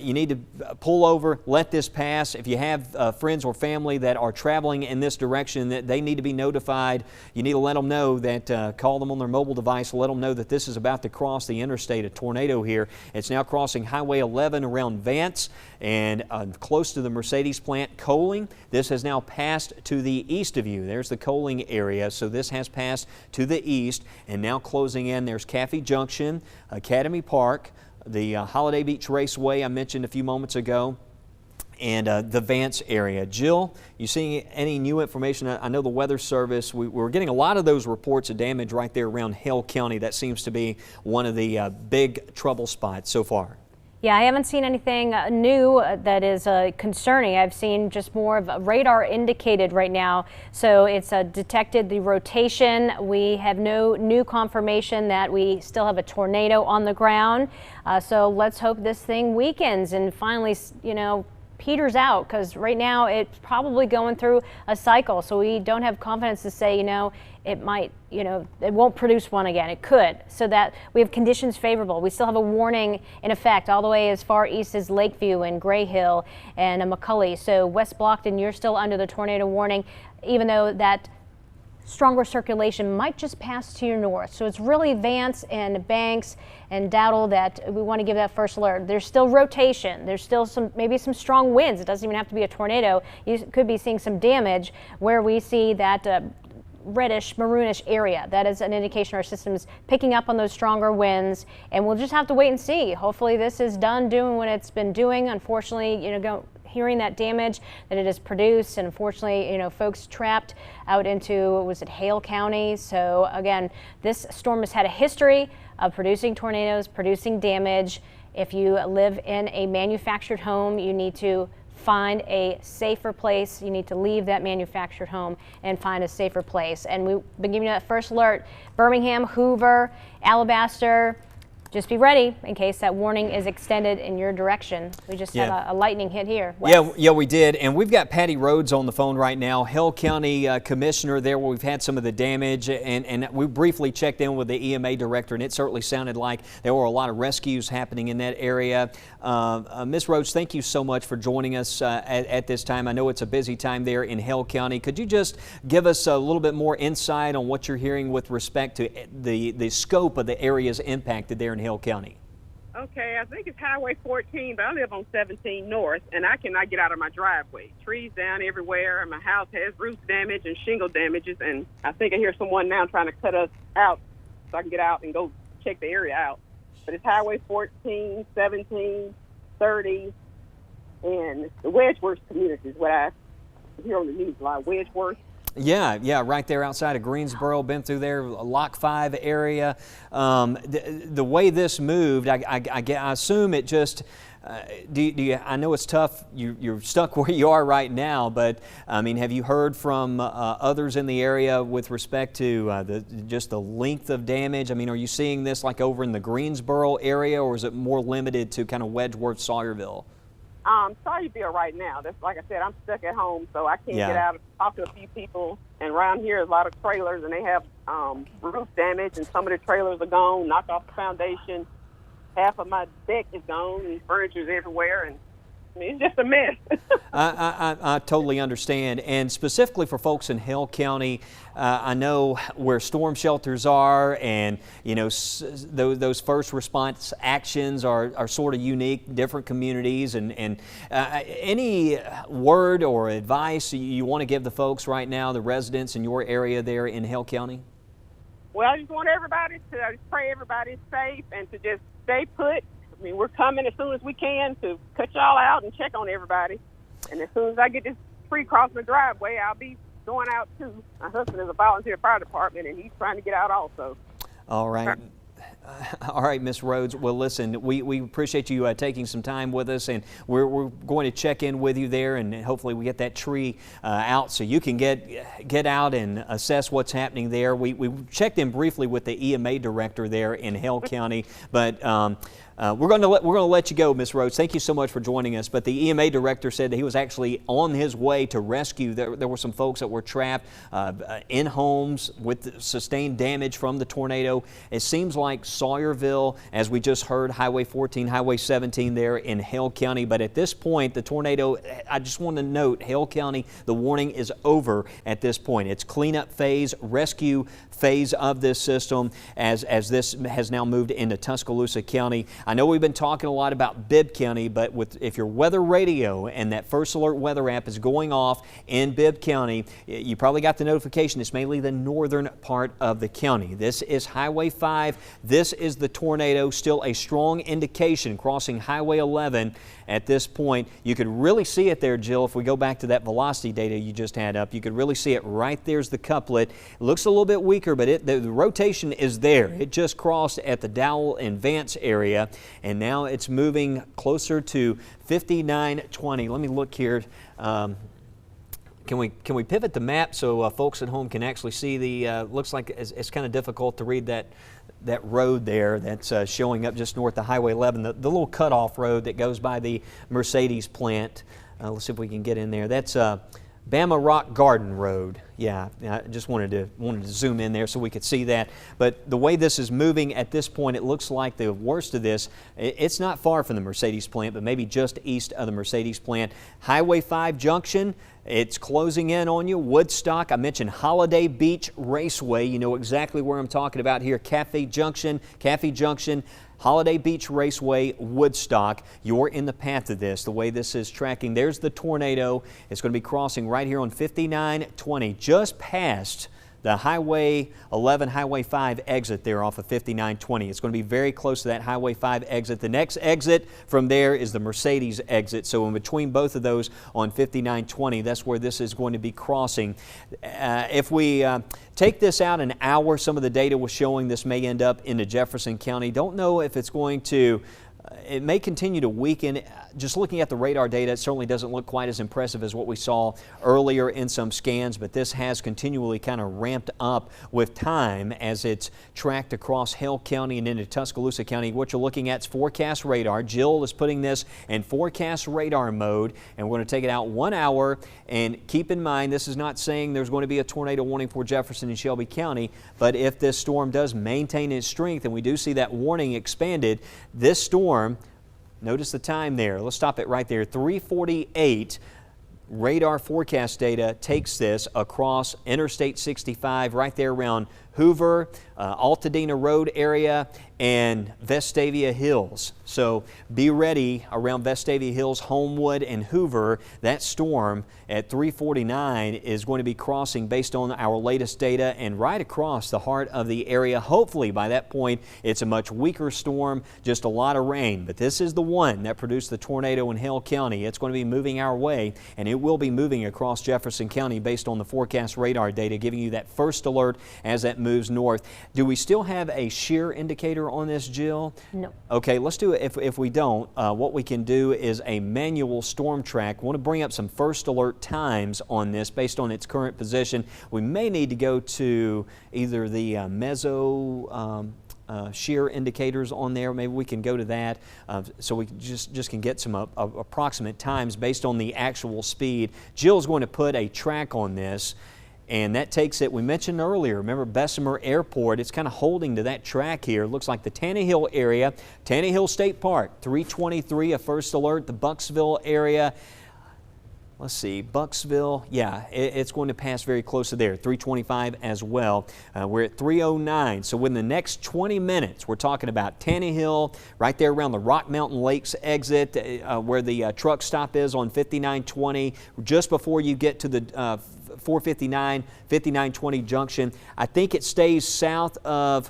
Speaker 3: You need to pull over, let this pass. If you have friends or family that are traveling in this direction, that they need to be notified. You need to let them know that, call them on their mobile device, let them know that this is about to cross the interstate, a tornado here. It's now crossing Highway 11 around Vance and close to the Mercedes plant, Coaling. This has now passed to the east of you. There's the Coaling area, so this has passed to the east, and now closing in, there's Cafe Junction, Academy Park, the Holiday Beach Raceway I mentioned a few moments ago, and the Vance area. Jill, you seeing any new information? I know the Weather Service, we're getting a lot of those reports of damage right there around Hale County. That seems to be one of the big trouble spots so far.
Speaker 1: Yeah, I haven't seen anything new that is concerning. I've seen just more of a radar indicated right now. So it's detected the rotation. We have no new confirmation that we still have a tornado on the ground. So let's hope this thing weakens and finally, peters out, because right now it's probably going through a cycle. So we don't have confidence to say, it might, it won't produce one again. It could, so that we have conditions favorable. We still have a warning in effect all the way as far east as Lakeview and Gray Hill and McCully. So West Blockton, you're still under the tornado warning, even though that stronger circulation might just pass to your north. So it's really Vance and Banks and Dowell that we want to give that first alert. There's still rotation. There's still maybe some strong winds. It doesn't even have to be a tornado. You could be seeing some damage where we see that reddish, maroonish area. That is an indication our system is picking up on those stronger winds, and we'll just have to wait and see. Hopefully this is done doing what it's been doing. Unfortunately, hearing that damage that it has produced, and unfortunately, folks trapped out into, was it Hale County? So again, this storm has had a history of producing tornadoes, producing damage. If you live in a manufactured home, you need to find a safer place. You need to leave that manufactured home and find a safer place. And we've been giving you that first alert. Birmingham, Hoover, Alabaster, just be ready in case that warning is extended in your direction. We just had a lightning hit here. Wes?
Speaker 3: Yeah, we did. And we've got Patty Rhodes on the phone right now, Hale County Commissioner there, where we've had some of the damage. And we briefly checked in with the EMA director, and it certainly sounded like there were a lot of rescues happening in that area. Ms. Rhodes, thank you so much for joining us at this time. I know it's a busy time there in Hale County. Could you just give us a little bit more insight on what you're hearing with respect to the scope of the areas impacted there in Hale County?
Speaker 6: Okay, I think it's Highway 14, but I live on 17 North, and I cannot get out of my driveway. Trees down everywhere, and my house has roof damage and shingle damages, and I think I hear someone now trying to cut us out so I can get out and go check the area out. But it's Highway 14, 17, 30, and the Wedgeworth community is what I hear on the news a lot. Wedgeworth.
Speaker 3: Yeah, right there outside of Greensboro. Been through there, Lock 5 area. The way this moved, I assume it just. Do you? I know it's tough. You're stuck where you are right now, but I mean, have you heard from others in the area with respect to just the length of damage? I mean, are you seeing this like over in the Greensboro area, or is it more limited to kind of Wedgeworth, Sawyerville?
Speaker 6: Sawyerville right now. That's like I said, I'm stuck at home, so I can't get out and talk to a few people. And around here, there's a lot of trailers, and they have roof damage, and some of the trailers are gone, knocked off the foundation. Half of my deck is gone, and furniture's everywhere, and I mean, it's just a mess.
Speaker 3: I totally understand. And specifically for folks in Hale County, I know where storm shelters are, and you know those first response actions are sort of unique, different communities. And any word or advice you want to give the folks right now, the residents in your area there in Hale County?
Speaker 6: Well, I just want everybody to pray everybody's safe and to just stay put. I mean, we're coming as soon as we can to cut y'all out and check on everybody. And as soon as I get this tree crossing the driveway, I'll be going out too. My husband is a volunteer fire department, and he's trying to get out also.
Speaker 3: All right. All right, Ms. Rhodes. Well, listen, we appreciate you taking some time with us, and we're going to check in with you there, and hopefully we get that tree out so you can get out and assess what's happening there. We checked in briefly with the EMA director there in Hale County, but we're going to let you go, Ms. Rhodes. Thank you so much for joining us. But the EMA director said that he was actually on his way to rescue. There were some folks that were trapped in homes with sustained damage from the tornado. It seems like Sawyerville, as we just heard, Highway 14, Highway 17 there in Hale County. But at this point, the tornado, I just want to note, Hale County, the warning is over at this point. It's cleanup phase, rescue phase of this system as this has now moved into Tuscaloosa County. I know we've been talking a lot about Bibb County, but if your weather radio and that First Alert Weather app is going off in Bibb County, you probably got the notification. It's mainly the northern part of the county. This is Highway 5. This is the tornado, still a strong indication crossing Highway 11 at this point. You could really see it there, Jill, if we go back to that velocity data you just had up. You could really see it right there's the couplet. It looks a little bit weaker, but the rotation is there. It just crossed at the Dowell and Vance area, and now it's moving closer to 5920. Let me look here. Can we pivot the map so folks at home can actually see the, looks like it's kind of difficult to read that road there that's showing up just north of Highway 11, the little cutoff road that goes by the Mercedes plant. Let's see if we can get in there. That's Bama Rock Garden Road. Yeah, I just wanted to zoom in there so we could see that. But the way this is moving at this point, it looks like the worst of this, it's not far from the Mercedes plant, but maybe just east of the Mercedes plant. Highway 5 junction, it's closing in on you. Woodstock, I mentioned Holiday Beach Raceway. You know exactly where I'm talking about here. Cafe Junction, Holiday Beach Raceway, Woodstock. You're in the path of this, the way this is tracking. There's the tornado. It's going to be crossing right here on 5920, just past the Highway 11, Highway 5 exit there off of 5920. It's going to be very close to that Highway 5 exit. The next exit from there is the Mercedes exit. So in between both of those on 5920, that's where this is going to be crossing. If we take this out an hour, some of the data was showing this may end up into Jefferson County. Don't know if it's going to it may continue to weaken. Just looking at the radar data, it certainly doesn't look quite as impressive as what we saw earlier in some scans, but this has continually kind of ramped up with time as it's tracked across Hale County and into Tuscaloosa County. What you're looking at is forecast radar. Jill is putting this in forecast radar mode, and we're going to take it out 1 hour. And keep in mind, this is not saying there's going to be a tornado warning for Jefferson and Shelby County, but if this storm does maintain its strength, and we do see that warning expanded, this storm, notice the time there. Let's stop it right there. 3:48. Radar forecast data takes this across Interstate 65 right there around Hoover, Altadena Road area, and Vestavia Hills. So be ready around Vestavia Hills, Homewood, and Hoover. That storm at 3:49 is going to be crossing based on our latest data and right across the heart of the area. Hopefully by that point it's a much weaker storm, just a lot of rain. But this is the one that produced the tornado in Hale County. It's going to be moving our way, and it will be moving across Jefferson County based on the forecast radar data, giving you that first alert as that moves north. Do we still have a shear indicator on this, Jill?
Speaker 1: No.
Speaker 3: Okay, let's do it. If we don't, what we can do is a manual storm track. We want to bring up some first alert times on this based on its current position. We may need to go to either the meso shear indicators on there. Maybe we can go to that so we just can get some approximate times based on the actual speed. Jill's going to put a track on this, and that takes it, we mentioned earlier, remember Bessemer Airport, it's kind of holding to that track here. It looks like the Tannehill area, Tannehill State Park, 323, a first alert, the Bucksville area. Let's see, Bucksville, yeah, it's going to pass very close to there, 325 as well. We're at 309, so within the next 20 minutes, we're talking about Tannehill, right there around the Rock Mountain Lakes exit, where the truck stop is on 5920, just before you get to the 459, 5920 junction. I think it stays south of,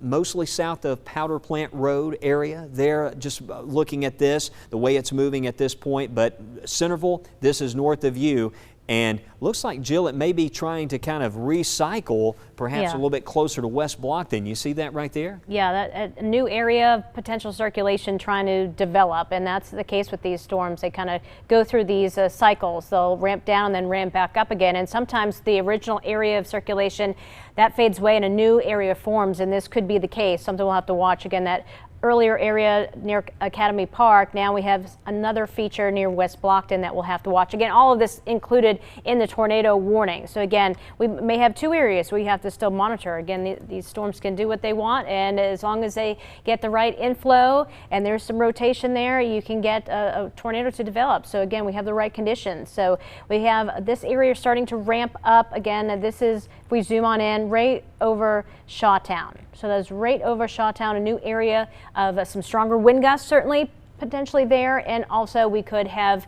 Speaker 3: mostly south of Powder Plant Road area there, just looking at this, the way it's moving at this point. But Centerville, this is north of you. And looks like, Jill, it may be trying to kind of recycle perhaps a little bit closer to West Blockton. You see that right there?
Speaker 1: Yeah, that a new area of potential circulation trying to develop, and that's the case with these storms. They kind of go through these cycles. They'll ramp down and then ramp back up again, and sometimes the original area of circulation that fades away and a new area forms, and this could be the case. Something we'll have to watch. Again, that earlier area near Academy Park, now we have another feature near West Blockton that we'll have to watch. Again, all of this included in the tornado warning. So again, we may have two areas we have to still monitor. Again, these storms can do what they want, and as long as they get the right inflow and there's some rotation there, you can get a tornado to develop. So again, we have the right conditions. So we have this area starting to ramp up again. This is, if we zoom on in, right over Shawtown. So that's right over Shawtown, a new area of some stronger wind gusts certainly potentially there, and also we could have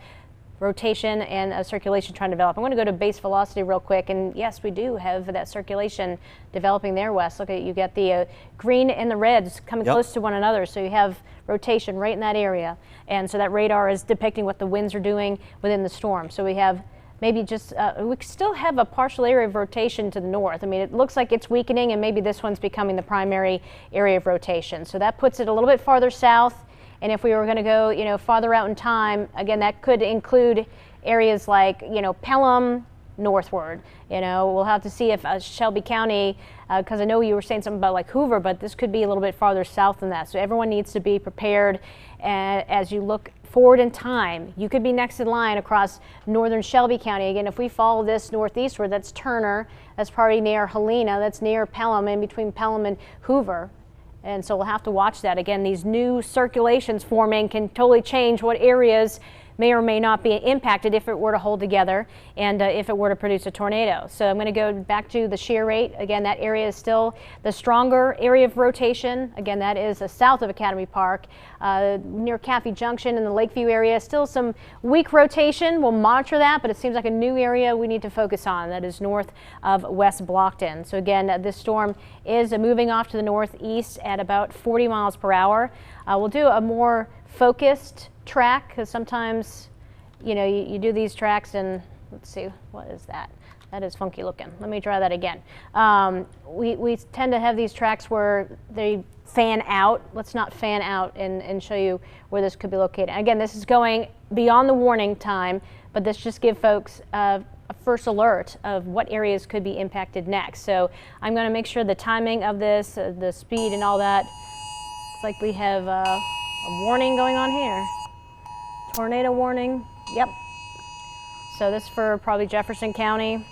Speaker 1: rotation and circulation trying to develop. I'm going to go to base velocity real quick, and yes, we do have that circulation developing there, Wes. Look at it, you get the green and the reds coming close to one another, so you have rotation right in that area, and so that radar is depicting what the winds are doing within the storm. So we have maybe just, we still have a partial area of rotation to the north. I mean, it looks like it's weakening, and maybe this one's becoming the primary area of rotation. So that puts it a little bit farther south. And if we were going to go, you know, farther out in time, again, that could include areas like, you know, Pelham northward. You know, we'll have to see if Shelby County, because I know you were saying something about like Hoover, but this could be a little bit farther south than that. So everyone needs to be prepared as you look forward in time. You could be next in line across northern Shelby County. Again, if we follow this northeastward, that's Turner, that's probably near Helena, that's near Pelham, in between Pelham and Hoover. And so we'll have to watch that. Again, these new circulations forming can totally change what areas may or may not be impacted if it were to hold together and if it were to produce a tornado. So I'm going to go back to the shear rate. Again, that area is still the stronger area of rotation. Again, that is south of Academy Park, near Caffey Junction in the Lakeview area. Still some weak rotation. We'll monitor that, but it seems like a new area we need to focus on. That is north of West Blockton. So again, this storm is moving off to the northeast at about 40 miles per hour. We'll do a more focused track, because sometimes, you know, you do these tracks and let's see, what is that? That is funky looking. Let me try that again. We tend to have these tracks where they fan out. Let's not fan out and show you where this could be located. Again, this is going beyond the warning time, but this just gives folks a first alert of what areas could be impacted next. So I'm going to make sure the timing of this, the speed and all that. It's like we have a warning going on here. Tornado warning, yep. So this is for probably Jefferson County.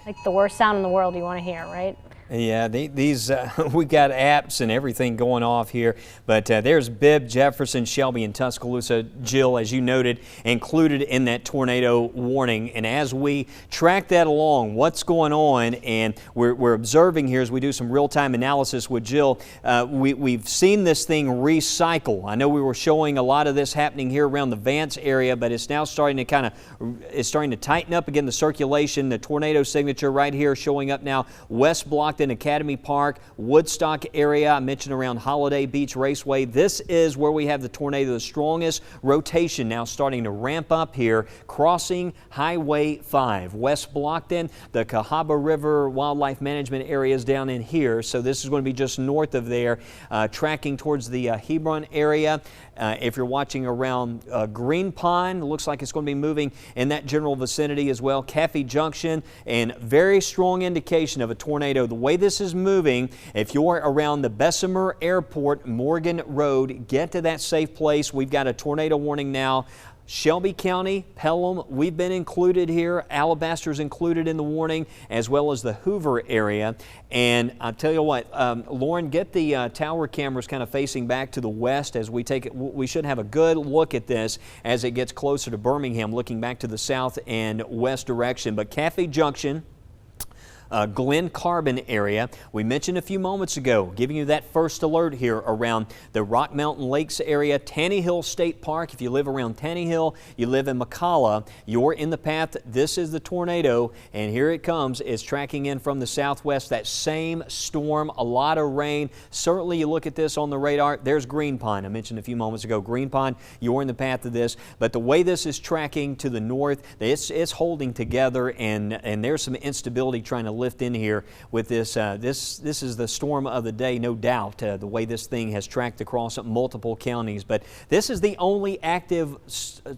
Speaker 1: Like the worst sound in the world you want to hear, right?
Speaker 3: Yeah, these we got apps and everything going off here, but there's Bibb, Jefferson, Shelby, and Tuscaloosa. Jill, as you noted, included in that tornado warning. And as we track that along, what's going on, and we're observing here as we do some real-time analysis with Jill, we've seen this thing recycle. I know we were showing a lot of this happening here around the Vance area, but it's now starting to tighten up again. The circulation, the tornado signature right here showing up now. West Block in Academy Park, Woodstock area. I mentioned around Holiday Beach Raceway. This is where we have the tornado, the strongest rotation now starting to ramp up here, crossing Highway 5. West Blockton, the Cahaba River Wildlife Management areas down in here. So this is going to be just north of there, tracking towards the Hebron area. If you're watching around Green Pond, it looks like it's going to be moving in that general vicinity as well. Caffey Junction, and very strong indication of a tornado. The way this is moving, if you're around the Bessemer Airport, Morgan Road, get to that safe place. We've got a tornado warning now. Shelby County, Pelham, we've been included here. Alabaster's included in the warning, as well as the Hoover area. And I'll tell you what, Lauren, get the tower cameras kind of facing back to the west as we take it. We should have a good look at this as it gets closer to Birmingham, looking back to the south and west direction. But Caffey Junction, Glen Carbon area. We mentioned a few moments ago, giving you that first alert here around the Rock Mountain Lakes area, Tanny Hill State Park. If you live around Tanny Hill, you live in McCalla, you're in the path. This is the tornado, and here it comes. It's tracking in from the southwest. That same storm, a lot of rain. Certainly, you look at this on the radar. There's Green Pond. I mentioned a few moments ago, Green Pond, you're in the path of this. But the way this is tracking to the north, it's holding together, and there's some instability trying to lift in here with this. This is the storm of the day, no doubt, the way this thing has tracked across multiple counties. But this is the only active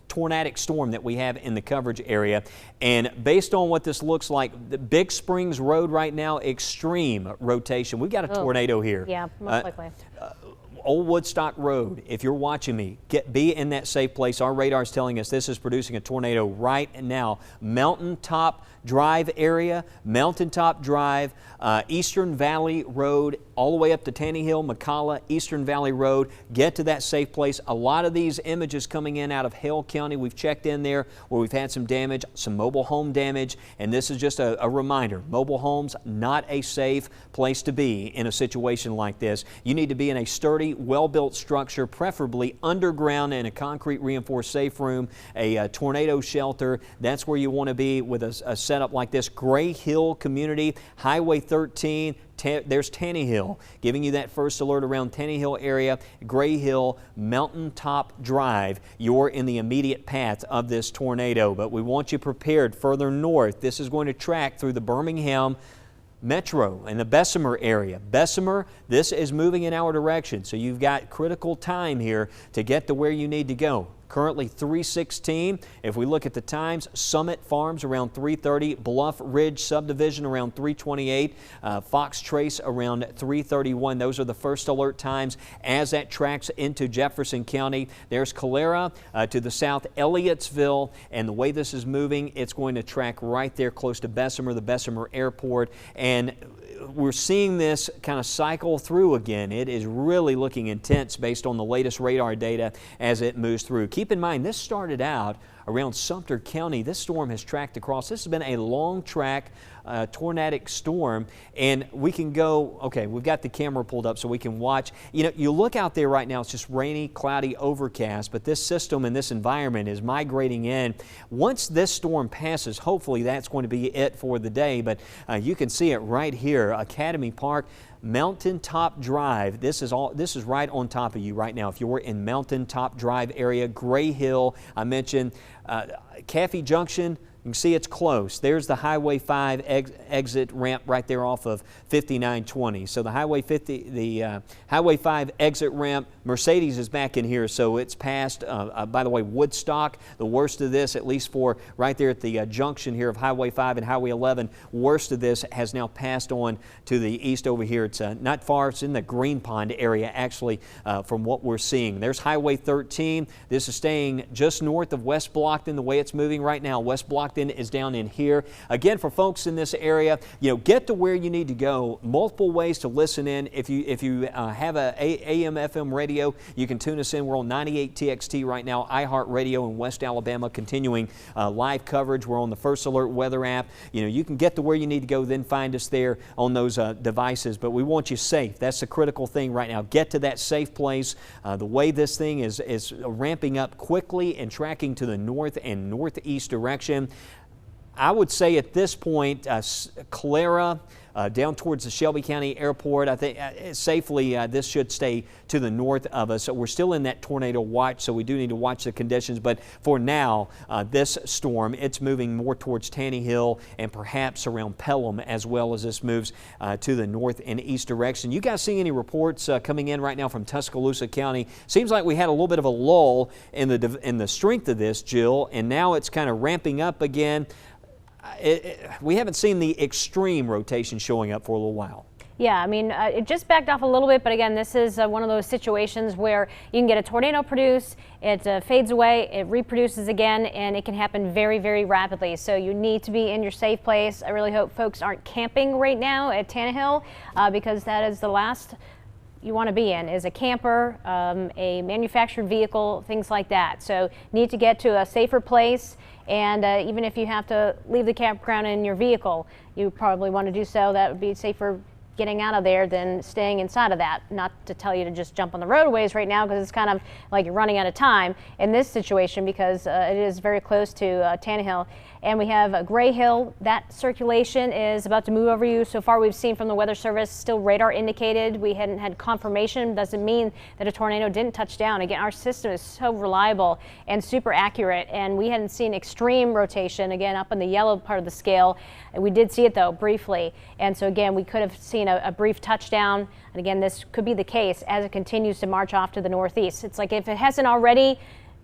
Speaker 3: tornadic storm that we have in the coverage area. And based on what this looks like, the Big Springs Road right now, extreme rotation. We've got a tornado here.
Speaker 1: Yeah, most likely.
Speaker 3: Old Woodstock Road, if you're watching me, be in that safe place. Our radar is telling us this is producing a tornado right now. Mountaintop Drive area, Mountaintop Drive, Eastern Valley Road, all the way up to Tanny Hill, McCalla, Eastern Valley Road. Get to that safe place. A lot of these images coming in out of Hale County. We've checked in there where we've had some damage, some mobile home damage, and this is just a reminder. Mobile homes, not a safe place to be in a situation like this. You need to be in a sturdy, well-built structure, preferably underground in a concrete reinforced safe room, a tornado shelter. That's where you want to be with a setup like this. Gray Hill Community, Highway 13, there's Tanny Hill, giving you that first alert around Tanny Hill area. Gray Hill, Mountaintop Drive, you're in the immediate path of this tornado, but we want you prepared further north. This is going to track through the Birmingham Metro and the Bessemer area. Bessemer, this is moving in our direction, so you've got critical time here to get to where you need to go. Currently 3:16. If we look at the times, Summit Farms around 3:30, Bluff Ridge Subdivision around 3:28, Fox Trace around 3:31. Those are the first alert times as that tracks into Jefferson County. There's Calera to the south, Elliotsville, and the way this is moving, it's going to track right there close to Bessemer, the Bessemer Airport, and we're seeing this kind of cycle through again. It is really looking intense based on the latest radar data as it moves through. Keep in mind, this started out around Sumter County. This storm has tracked across. This has been a long track tornadic storm, and we can go, okay, we've got the camera pulled up so we can watch. You know, you look out there right now, it's just rainy, cloudy, overcast, but this system and this environment is migrating in. Once this storm passes, hopefully that's going to be it for the day, but you can see it right here, Academy Park, Mountaintop Drive. This is right on top of you right now. If you're in Mountaintop Drive area, Gray Hill, I mentioned Caffey Junction. You can see it's close. There's the Highway 5 exit ramp right there off of 5920. So the Highway 5 exit ramp, Mercedes is back in here, so it's past, by the way, Woodstock, the worst of this, at least for right there at the junction here of Highway 5 and Highway 11, worst of this has now passed on to the east over here. It's not far, it's in the Green Pond area, actually, from what we're seeing. There's Highway 13. This is staying just north of West Blockton, the way it's moving right now. West Blockton Stockton is down in here. Again, for folks in this area, get to where you need to go. Multiple ways to listen in. If you have a AM FM radio, you can tune us in. We're on 98 TXT right now, iHeartRadio in West Alabama, continuing live coverage. We're on the First Alert Weather app. You can get to where you need to go, then find us there on those devices. But we want you safe. That's the critical thing right now. Get to that safe place. The way this thing is ramping up quickly and tracking to the north and northeast direction, I would say at this point, Clara, down towards the Shelby County Airport, I think safely this should stay to the north of us. So we're still in that tornado watch, so we do need to watch the conditions. But for now, this storm, it's moving more towards Tanny Hill and perhaps around Pelham as well as this moves to the north and east direction. You guys see any reports coming in right now from Tuscaloosa County? Seems like we had a little bit of a lull in the strength of this, Jill, and now it's kind of ramping up again. We haven't seen the extreme rotation showing up for a little while.
Speaker 1: Yeah, I mean, it just backed off a little bit, but again, this is one of those situations where you can get a tornado produce, it fades away, it reproduces again, and it can happen very, very rapidly. So you need to be in your safe place. I really hope folks aren't camping right now at Tannehill because that is the last you want to be in, is a camper, a manufactured vehicle, things like that. So need to get to a safer place, and even if you have to leave the campground in your vehicle, you probably want to do so. That would be safer getting out of there than staying inside of that. Not to tell you to just jump on the roadways right now, because it's kind of like you're running out of time in this situation, because it is very close to Tannehill. And we have Gray Hill. That circulation is about to move over you. So far we've seen from the Weather Service, still radar indicated. We hadn't had confirmation. Doesn't mean that a tornado didn't touch down. Again, our system is so reliable and super accurate, and we hadn't seen extreme rotation, again, up in the yellow part of the scale. And we did see it, though, briefly. And so, again, we could have seen a brief touchdown. And again, this could be the case as it continues to march off to the northeast. It's like if it hasn't already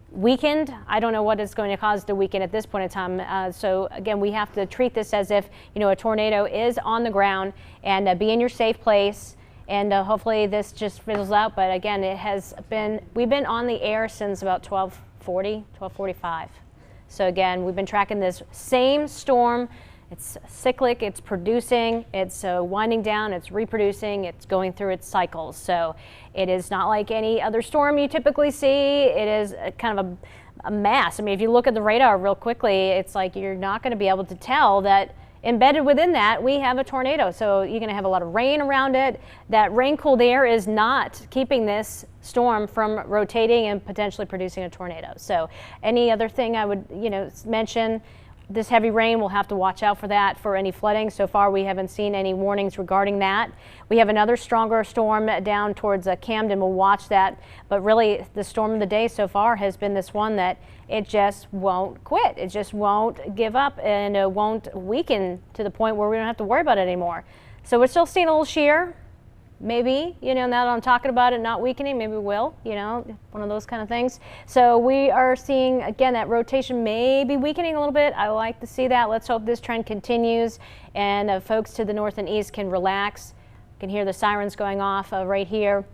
Speaker 1: weakened, I don't know what is going to cause the weaken at this point in time. So again, we have to treat this as if a tornado is on the ground, and be in your safe place, and hopefully this just fizzles out. But again, we've been on the air since about 12:45. So again, we've been tracking this same storm. It's cyclic, it's producing, it's winding down, it's reproducing, it's going through its cycles. So it is not like any other storm you typically see. It is kind of a mass. I mean, if you look at the radar real quickly, it's like you're not going to be able to tell that embedded within that we have a tornado. So you're going to have a lot of rain around it. That rain-cooled air is not keeping this storm from rotating and potentially producing a tornado. So any other thing I would mention, this heavy rain, we'll have to watch out for that, for any flooding. So far, we haven't seen any warnings regarding that. We have another stronger storm down towards Camden. We'll watch that. But really, the storm of the day so far has been this one that it just won't quit. It just won't give up, and it won't weaken to the point where we don't have to worry about it anymore. So we're still seeing a little shear. Maybe, now that I'm talking about it not weakening, maybe we will, one of those kind of things. So we are seeing, again, that rotation may be weakening a little bit. I like to see that. Let's hope this trend continues, and folks to the north and east can relax. You can hear the sirens going off right here.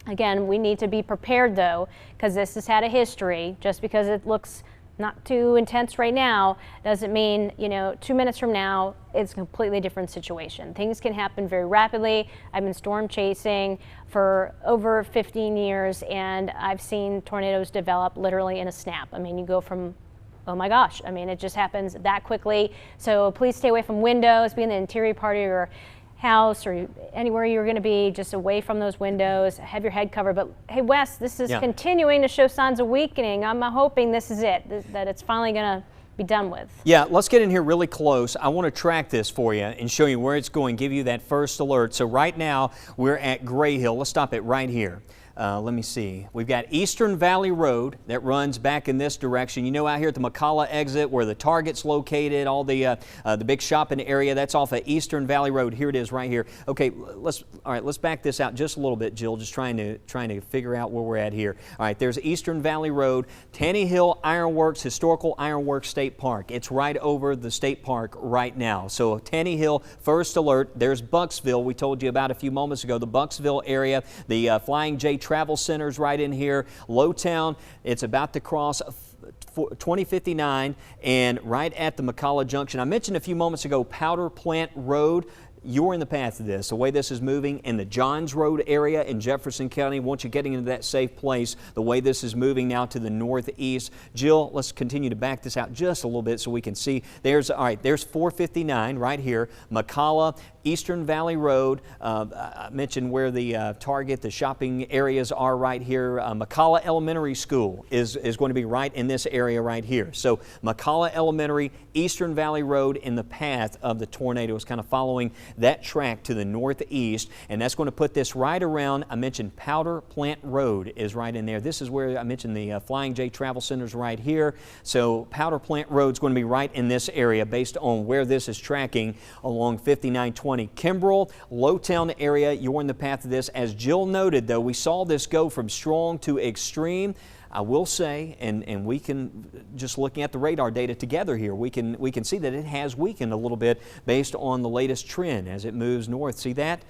Speaker 1: Again, we need to be prepared, though, because this has had a history. Just because it looks not too intense right now doesn't mean 2 minutes from now it's a completely different situation. Things can happen very rapidly. I've been storm chasing for over 15 years, and I've seen tornadoes develop literally in a snap. I mean, you go from, oh my gosh, I mean, it just happens that quickly. So please stay away from windows, be in the interior part of your house or anywhere you're going to be, just away from those windows. Have your head covered. But hey, Wes, this is continuing to show signs of weakening. I'm hoping this is it, that it's finally going to be done with. Yeah,
Speaker 3: let's get in here really close. I want to track this for you and show you where it's going, give you that first alert. So right now we're at Gray Hill. Let's stop it right here. Let me see. We've got Eastern Valley Road that runs back in this direction. Out here at the McCalla exit where the Target's located, all the big shopping area, that's off of Eastern Valley Road. Here it is right here. Okay, let's back this out just a little bit, Jill, just trying to figure out where we're at here. All right, there's Eastern Valley Road, Tanny Hill Ironworks, Historical Ironworks State Park. It's right over the state park right now. So Tanny Hill, first alert. There's Bucksville, we told you about a few moments ago, the Bucksville area, the Flying J Travel Center's right in here. Lowtown, it's about to cross 2059 and right at the McCalla Junction. I mentioned a few moments ago Powder Plant Road. You're in the path of this. The way this is moving in the Johns Road area in Jefferson County, once you're getting into that safe place, the way this is moving now to the northeast. Jill, let's continue to back this out just a little bit so we can see. There's 459 right here, McCalla, Eastern Valley Road. I mentioned where the Target, the shopping areas are right here. McCalla Elementary School is going to be right in this area right here. So McCalla Elementary, Eastern Valley Road in the path of the tornado is kind of following that track to the northeast, and that's going to put this right around, I mentioned Powder Plant Road is right in there. This is where I mentioned the Flying J Travel Center's right here. So Powder Plant Road is going to be right in this area based on where this is tracking along 5920. Kimbrell, Lowtown area, you're in the path of this. As Jill noted, though, we saw this go from strong to extreme. I will say, and we can, just looking at the radar data together here, we can see that it has weakened a little bit based on the latest trend as it moves north. See that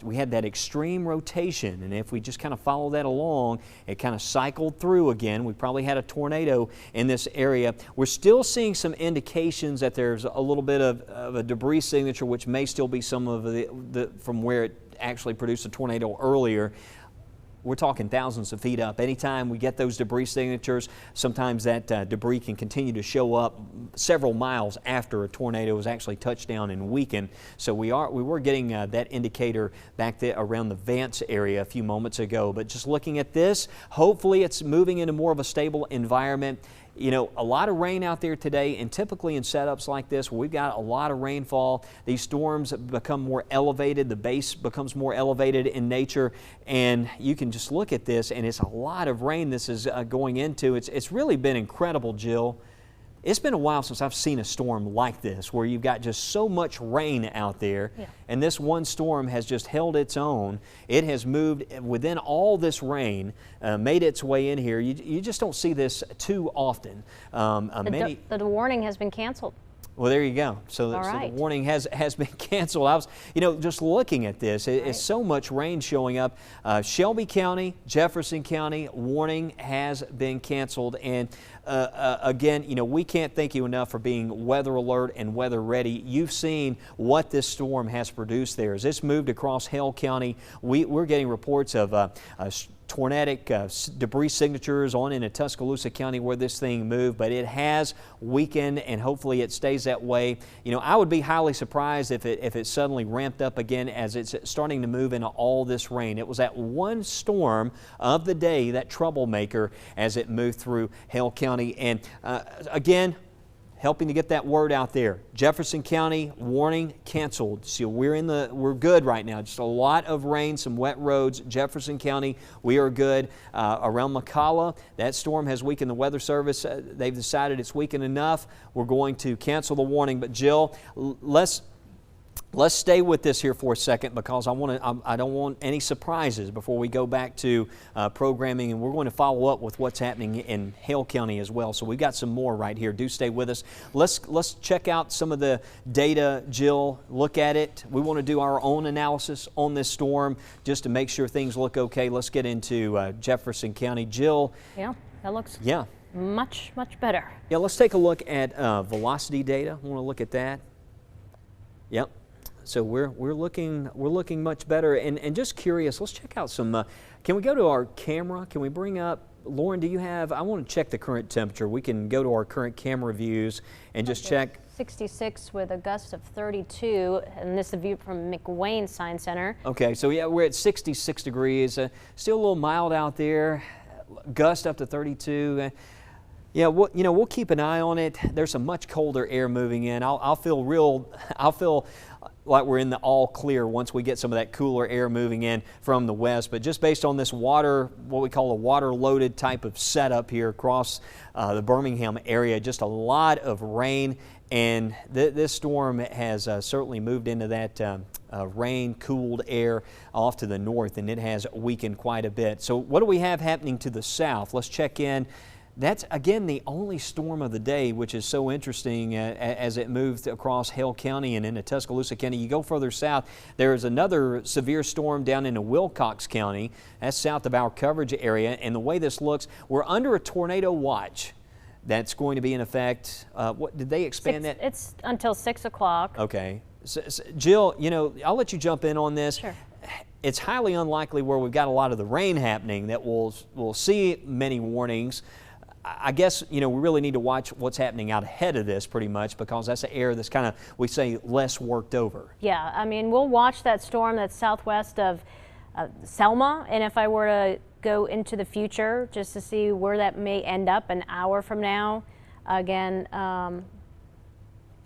Speaker 3: we had that extreme rotation, and if we just kind of follow that along, it kind of cycled through again. We probably had a tornado in this area. We're still seeing some indications that there's a little bit of a debris signature, which may still be some of the from where it actually produced a tornado earlier. We're talking thousands of feet up. Anytime we get those debris signatures, sometimes that debris can continue to show up several miles after a tornado has actually touched down and weakened. So we were getting that indicator back there around the Vance area a few moments ago. But just looking at this, hopefully it's moving into more of a stable environment. You know, a lot of rain out there today, and typically in setups like this where we've got a lot of rainfall, these storms become more elevated, the base becomes more elevated in nature, and you can just look at this and it's a lot of rain this is going into. It's really been incredible, Jill. It's been a while since I've seen a storm like this where you've got just so much rain out there, and this one storm has just held its own. It has moved within all this rain, made its way in here. You just don't see this too often.
Speaker 1: The warning has been canceled.
Speaker 3: Well, there you go. So the warning has been canceled. I was, just looking at this, it's so much rain showing up. Shelby County, Jefferson County, warning has been canceled. And again, we can't thank you enough for being weather alert and weather ready. You've seen what this storm has produced there. As this moved across Hale County, we're getting reports of tornadic debris signatures on into Tuscaloosa County where this thing moved, but it has weakened and hopefully it stays that way. I would be highly surprised if it suddenly ramped up again as it's starting to move into all this rain. It was that one storm of the day, that troublemaker, as it moved through Hale County. And again, helping to get that word out there. Jefferson County, warning canceled. So we're good right now. Just a lot of rain, some wet roads. Jefferson County, we are good. Around McCalla, that storm has weakened the Weather Service. They've decided it's weakened enough. We're going to cancel the warning. But Jill, let's stay with this here for a second because I don't want any surprises before we go back to programming, and we're going to follow up with what's happening in Hale County as well. So we've got some more right here. Do stay with us. Let's check out some of the data, Jill. Look at it. We want to do our own analysis on this storm just to make sure things look okay. Let's get into Jefferson County. Jill.
Speaker 1: Yeah, that looks much better.
Speaker 3: Yeah, let's take a look at velocity data. I want to look at that. Yep. So we're looking much better, and just curious. Let's check out some. Can we go to our camera? Can we bring up, Lauren? Do you have? I want to check the current temperature. We can go to our current camera views and just check.
Speaker 1: 66 with a gust of 32, and this is a view from McWayne Science Center.
Speaker 3: Okay, so yeah, we're at 66 degrees. Still a little mild out there. Gust up to 32. Yeah, we'll keep an eye on it. There's some much colder air moving in. I'll feel like we're in the all clear once we get some of that cooler air moving in from the west. But just based on this what we call a water-loaded type of setup here across the Birmingham area, just a lot of rain. And this storm has certainly moved into that rain-cooled air off to the north, and it has weakened quite a bit. So what do we have happening to the south? Let's check in. That's, again, the only storm of the day, which is so interesting as it moved across Hale County and into Tuscaloosa County. You go further south, there is another severe storm down into Wilcox County. That's south of our coverage area. And the way this looks, we're under a tornado watch. That's going to be in effect. What did they expand that?
Speaker 1: It's until 6 o'clock.
Speaker 3: Okay. So, Jill, you know, I'll let you jump in on this.
Speaker 1: Sure.
Speaker 3: It's highly unlikely where we've got a lot of the rain happening that we'll see many warnings. I guess, you know, we really need to watch what's happening out ahead of this pretty much, because that's an area that's kind of, we say, less worked over.
Speaker 1: Yeah, I mean, we'll watch that storm that's southwest of Selma, and if I were to go into the future just to see where that may end up an hour from now, again, I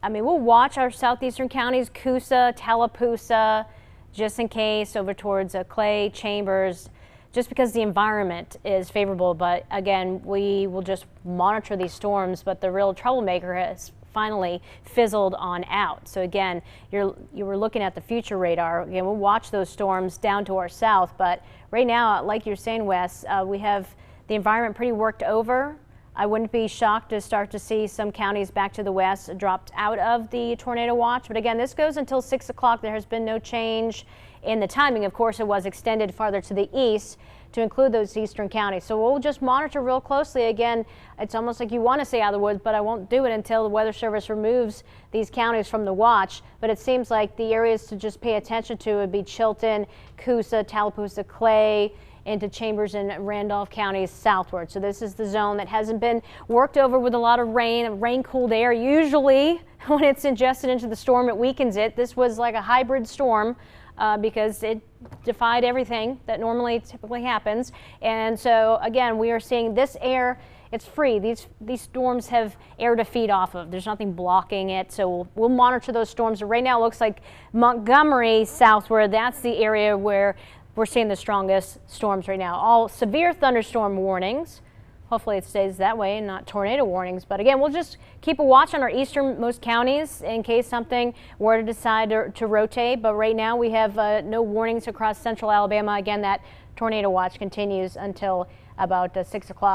Speaker 1: mean, we'll watch our southeastern counties, Coosa, Tallapoosa, just in case, over towards Clay, Chambers, just because the environment is favorable. But again, we will just monitor these storms, but the real troublemaker has finally fizzled on out. So again, you were looking at the future radar. Again, we'll watch those storms down to our south, but right now, like you're saying, Wes, we have the environment pretty worked over. I wouldn't be shocked to start to see some counties back to the west dropped out of the tornado watch. But again, this goes until 6 o'clock. There has been no change in the timing. Of course, it was extended farther to the east to include those eastern counties. So we'll just monitor real closely. Again, it's almost like you want to stay out of the woods, but I won't do it until the Weather Service removes these counties from the watch. But it seems like the areas to just pay attention to would be Chilton, Coosa, Tallapoosa, Clay, into Chambers and Randolph counties southward. So this is the zone that hasn't been worked over with a lot of rain-cooled air. Usually when it's ingested into the storm, it weakens it. This was like a hybrid storm because it defied everything that typically happens. And so again, we are seeing this air. It's free. These storms have air to feed off of. There's nothing blocking it. So we'll monitor those storms. Right now it looks like Montgomery southward, that's the area where we're seeing the strongest storms right now. All severe thunderstorm warnings. Hopefully it stays that way and not tornado warnings. But again, we'll just keep a watch on our easternmost counties in case something were to decide to rotate. But right now we have no warnings across central Alabama. Again, that tornado watch continues until about 6 o'clock.